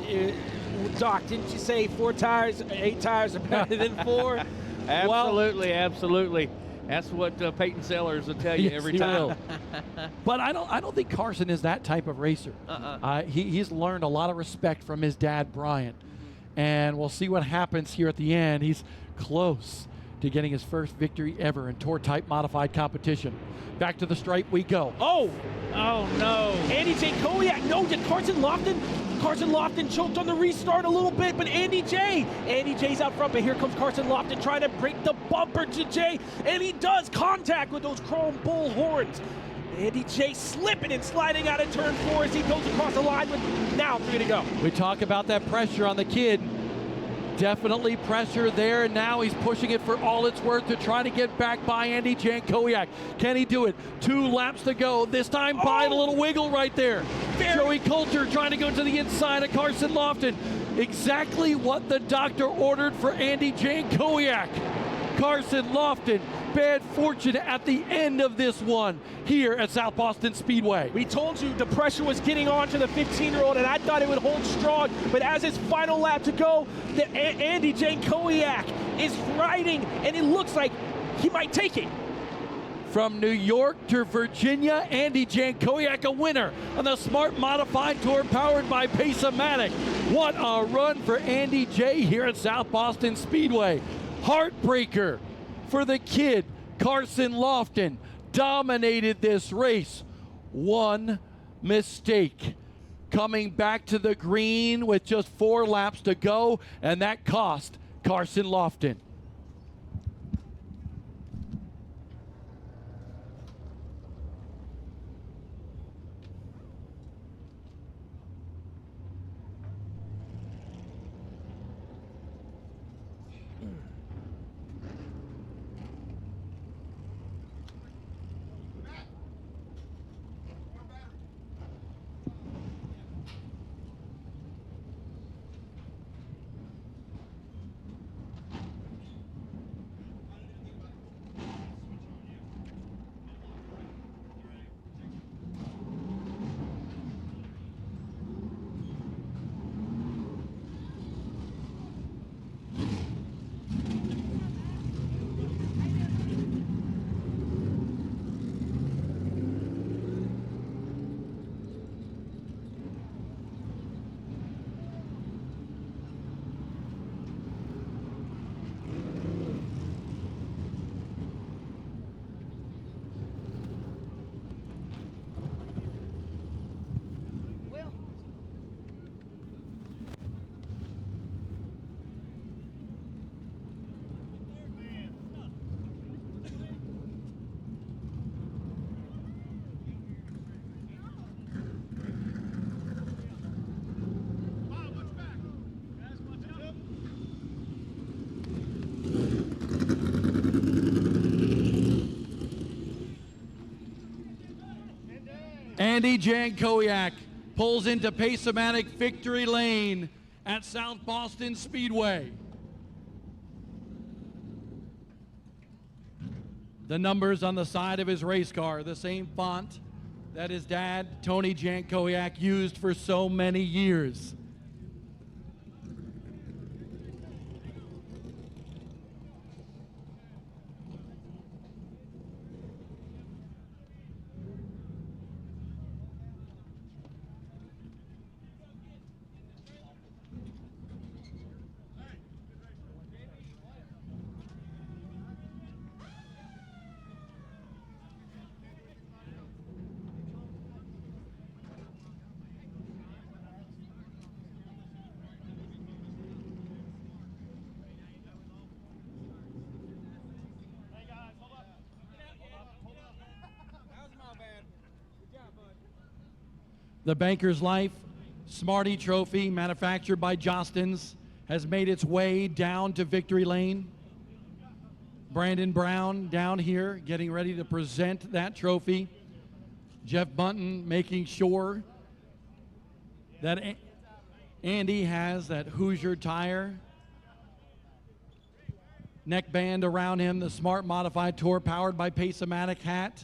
Speaker 2: Doc, didn't you say 8 tires are better than 4?
Speaker 4: Absolutely, absolutely. That's what Peyton Sellers will tell you
Speaker 1: Yes,
Speaker 4: every
Speaker 1: he
Speaker 4: time.
Speaker 1: will. But I don't think Carson is that type of racer. He's learned a lot of respect from his dad, Brian. And we'll see what happens here at the end. He's close to getting his first victory ever in Tour Type Modified competition. Back to the stripe we go.
Speaker 2: Oh,
Speaker 4: No.
Speaker 2: Andy J. Koliak. No, did Carson Lofton? Carson Lofton choked on the restart a little bit, but Andy J's out front, but here comes Carson Lofton trying to break the bumper to Jay, and he does contact with those chrome bull horns. Andy J slipping and sliding out of turn 4 as he goes across the line with now 3 to go.
Speaker 1: We talk about that pressure on the kid. Definitely pressure there, and now he's pushing it for all it's worth to try to get back by Andy Jankowiak. Can he do it? 2 laps to go. This time by a little wiggle right there. Joey Coulter trying to go to the inside of Carson Lofton. Exactly what the doctor ordered for Andy Jankowiak. Carson Lofton, bad fortune at the end of this one here at South Boston Speedway.
Speaker 2: We told you the pressure was getting on to the 15-year-old, and I thought it would hold strong, but as his final lap to go, Andy Jankowiak is riding, and it looks like he might take it.
Speaker 1: From New York to Virginia, Andy Jankowiak a winner on the Smart Modified Tour powered by Pace-O-Matic. What a run for Andy J here at South Boston Speedway. Heartbreaker for the kid. Carson Lofton dominated this race. One mistake. Coming back to the green with just 4 laps to go, and that cost Carson Lofton. Andy Jankowiak pulls into Pace-O-Matic victory lane at South Boston Speedway. The numbers on the side of his race car, the same font that his dad, Tony Jankowiak, used for so many years. The Banker's Life Smarty Trophy, manufactured by Jostens, has made its way down to victory lane. Brandon Brown down here getting ready to present that trophy. Jeff Bunton making sure that Andy has that Hoosier tire neckband around him, the Smart Modified Tour powered by Pace-O-Matic hat.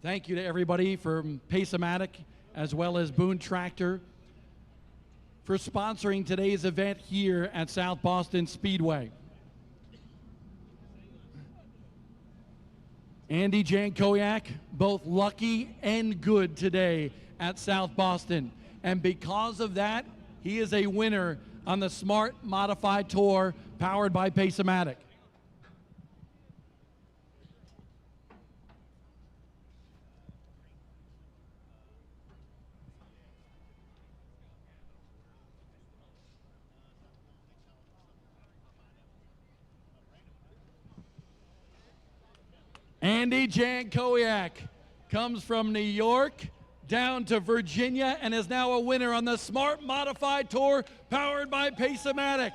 Speaker 1: Thank you to everybody from Pace-O-Matic as well as Boone Tractor for sponsoring today's event here at South Boston Speedway. Andy Jankowiak, both lucky and good today at South Boston. And because of that, he is a winner on the Smart Modified Tour powered by Pace-O-Matic. Andy Jankowiak comes from New York down to Virginia and is now a winner on the Smart Modified Tour powered by Pace-O-Matic.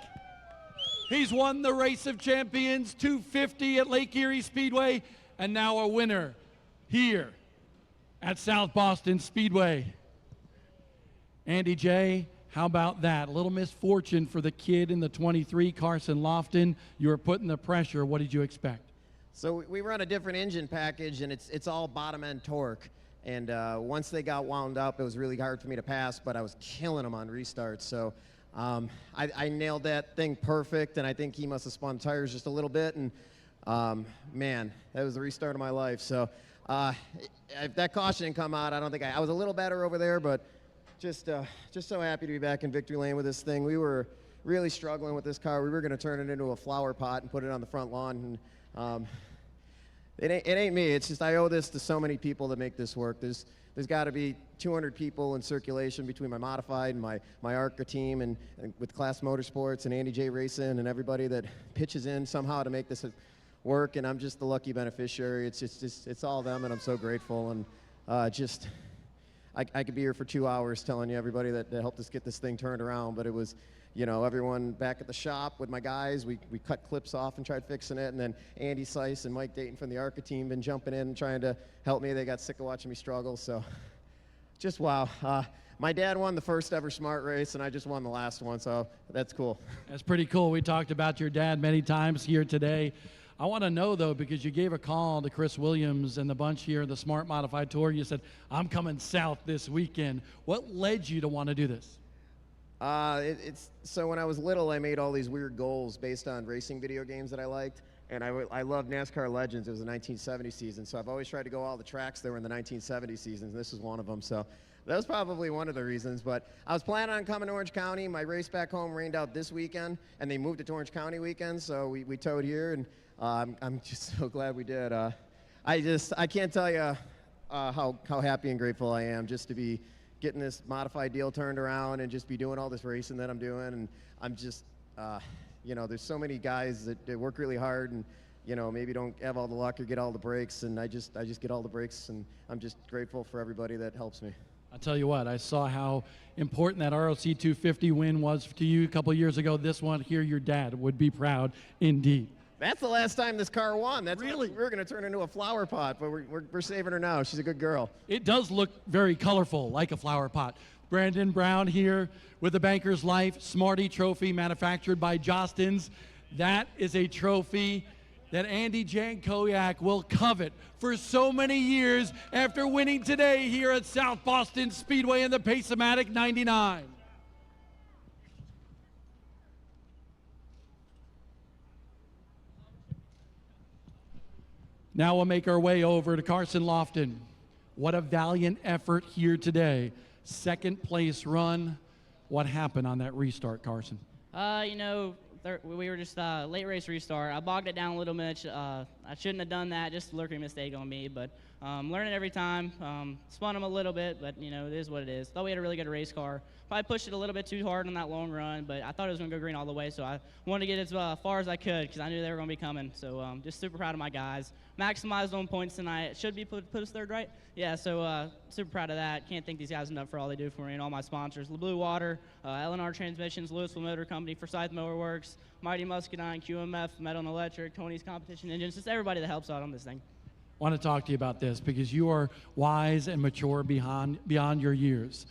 Speaker 1: He's won the Race of Champions 250 at Lake Erie Speedway and now a winner here at South Boston Speedway. Andy J., how about that? A little misfortune for the kid in the 23, Carson Lofton. You were putting the pressure. What did you expect?
Speaker 5: So we run a different engine package, and it's all bottom end torque. And once they got wound up, it was really hard for me to pass, but I was killing them on restarts. So I nailed that thing perfect, and I think he must have spun tires just a little bit. And man, that was the restart of my life. So if that caution didn't come out, I don't think I was a little better over there, but just so happy to be back in victory lane with this thing. We were really struggling with this car. We were going to turn it into a flower pot and put it on the front lawn. And it ain't me. It's just I owe this to so many people that make this work. There's got to be 200 people in circulation between my modified and my ARCA team and with Class Motorsports and Andy J. Racing and everybody that pitches in somehow to make this work. And I'm just the lucky beneficiary. It's all them, and I'm so grateful. And I could be here for 2 hours telling you everybody that helped us get this thing turned around, but it was, you know, everyone back at the shop with my guys, we cut clips off and tried fixing it, and then Andy Seiss and Mike Dayton from the ARCA team been jumping in and trying to help me. They got sick of watching me struggle, so just wow. My dad won the first ever Smart race, and I just won the last one, so that's cool.
Speaker 1: That's pretty cool. We talked about your dad many times here today. I want to know, though, because you gave a call to Chris Williams and the bunch here, the Smart Modified Tour. You said, I'm coming south this weekend. What led you to want to do this?
Speaker 5: So when I was little, I made all these weird goals based on racing video games that I liked, and I loved NASCAR Legends. It was the 1970 season, so I've always tried to go all the tracks that were in the 1970 seasons. This is one of them, so that was probably one of the reasons. But I was planning on coming to Orange County. My race back home rained out this weekend, and they moved it to Orange County weekend, so we towed here, and I'm just so glad we did. I can't tell you how happy and grateful I am just to be getting this modified deal turned around and just be doing all this racing that I'm doing. And I'm just, you know, there's so many guys that work really hard and, you know, maybe don't have all the luck or get all the breaks. And I just get all the breaks, and I'm just grateful for everybody that helps me.
Speaker 1: I'll tell you what, I saw how important that ROC 250 win was to you a couple years ago. This one here, your dad would be proud indeed.
Speaker 5: That's the last time this car won. That's
Speaker 1: really?
Speaker 5: We're going to turn into a flower pot, but we're saving her now. She's a good girl.
Speaker 1: It does look very colorful, like a flower pot. Brandon Brown here with the Banker's Life Smarty Trophy manufactured by Jostens. That is a trophy that Andy Jankowiak will covet for so many years after winning today here at South Boston Speedway in the Pace-O-Matic 99. Now we'll make our way over to Carson Lofton. What a valiant effort here today. Second place run. What happened on that restart, Carson?
Speaker 6: You know, we were just late race restart. I bogged it down a little bit. I shouldn't have done that. Just a lurking mistake on me. But learning every time. Spun him a little bit, but you know, it is what it is. Thought we had a really good race car. Probably pushed it a little bit too hard on that long run, but I thought it was going to go green all the way, so I wanted to get as far as I could because I knew they were going to be coming. So just super proud of my guys. Maximized on points tonight. Should be put us third, right? Yeah, so super proud of that. Can't thank these guys enough for all they do for me and all my sponsors. Blue Water, L&R Transmissions, Louisville Motor Company, Forsyth Mower Works, Mighty Muscadine, QMF, Metal and Electric, Tony's Competition Engines, just everybody that helps out on this thing.
Speaker 1: I want to talk to you about this because you are wise and mature beyond your years.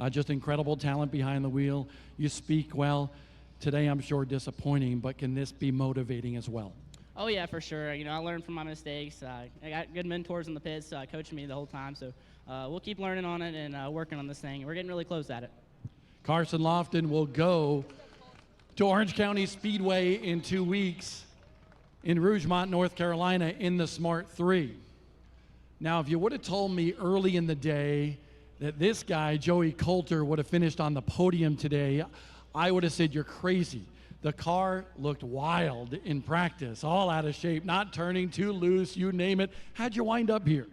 Speaker 1: Just incredible talent behind the wheel. You speak well. Today, I'm sure disappointing, but can this be motivating as well?
Speaker 6: Oh yeah, for sure. You know, I learned from my mistakes. I got good mentors in the pits coaching me the whole time. So we'll keep learning on it and working on this thing. We're getting really close at it.
Speaker 1: Carson Lofton will go to Orange County Speedway in 2 weeks in Rougemont, North Carolina in the Smart 3. Now, if you would have told me early in the day that this guy, Joey Coulter, would have finished on the podium today, I would have said, you're crazy. The car looked wild in practice, all out of shape, not turning, too loose, you name it. How'd you wind up here?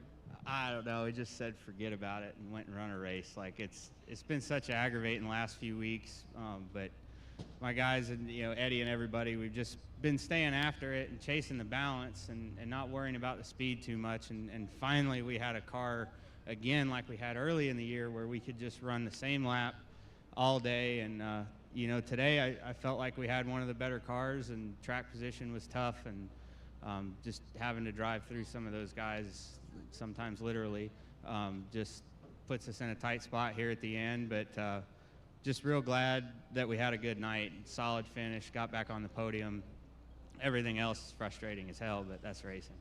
Speaker 7: I don't know. He just said forget about it and went and run a race. Like it's been such aggravating the last few weeks, but my guys and Eddie and everybody, we've just been staying after it and chasing the balance and not worrying about the speed too much. And finally, we had a car again like we had early in the year where we could just run the same lap all day. And today I felt like we had one of the better cars and track position was tough and just having to drive through some of those guys, sometimes literally, just puts us in a tight spot here at the end. But just real glad that we had a good night, solid finish, got back on the podium. Everything else is frustrating as hell, but that's racing.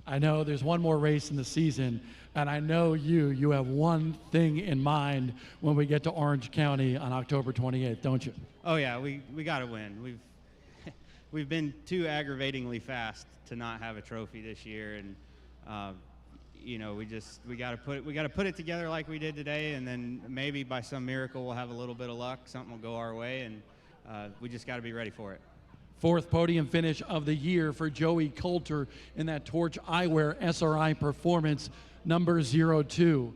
Speaker 1: I know there's one more race in the season, and I know you have one thing in mind when we get to Orange County on October 28th, don't you? Oh
Speaker 7: yeah, we got to win. We've been too aggravatingly fast to not have a trophy this year, and we got to put it together like we did today, and then maybe by some miracle we'll have a little bit of luck, something will go our way, and we just got to be ready for it.
Speaker 1: Fourth podium finish of the year for Joey Coulter in that Torch Eyewear SRI Performance number 02.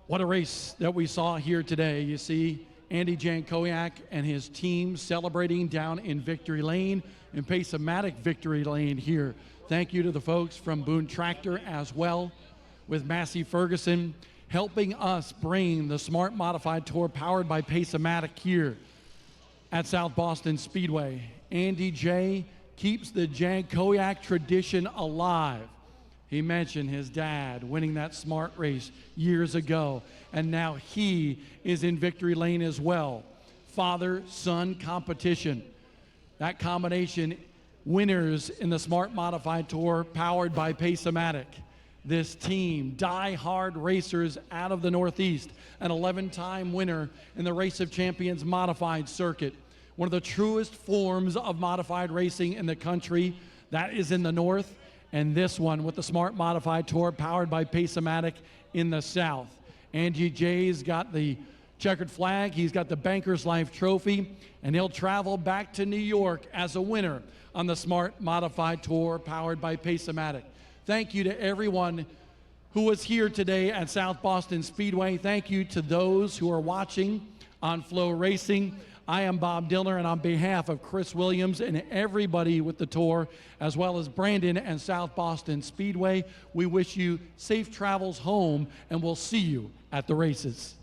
Speaker 1: What a race that we saw here today. You see Andy Jankowiak and his team celebrating down in Victory Lane, in Pace-O-Matic Victory Lane here. Thank you to the folks from Boone Tractor as well, with Massey Ferguson helping us bring the Smart Modified Tour powered by Pace-O-Matic here at South Boston Speedway. Andy J keeps the Jankowiak tradition alive. He mentioned his dad winning that Smart race years ago, and now he is in Victory Lane as well. Father-son competition. That combination, winners in the Smart Modified Tour powered by Pace-O-Matic. This team, die-hard racers out of the Northeast, an 11-time winner in the Race of Champions Modified Circuit. One of the truest forms of modified racing in the country. That is in the North, and this one with the Smart Modified Tour powered by Pace-O-Matic in the South. Andy J's got the checkered flag, he's got the Banker's Life Trophy, and he'll travel back to New York as a winner on the Smart Modified Tour powered by Pace-O-Matic. Thank you to everyone who was here today at South Boston Speedway. Thank you to those who are watching on Flow Racing. I am Bob Diller, and on behalf of Chris Williams and everybody with the tour, as well as Brandon and South Boston Speedway, we wish you safe travels home, and we'll see you at the races.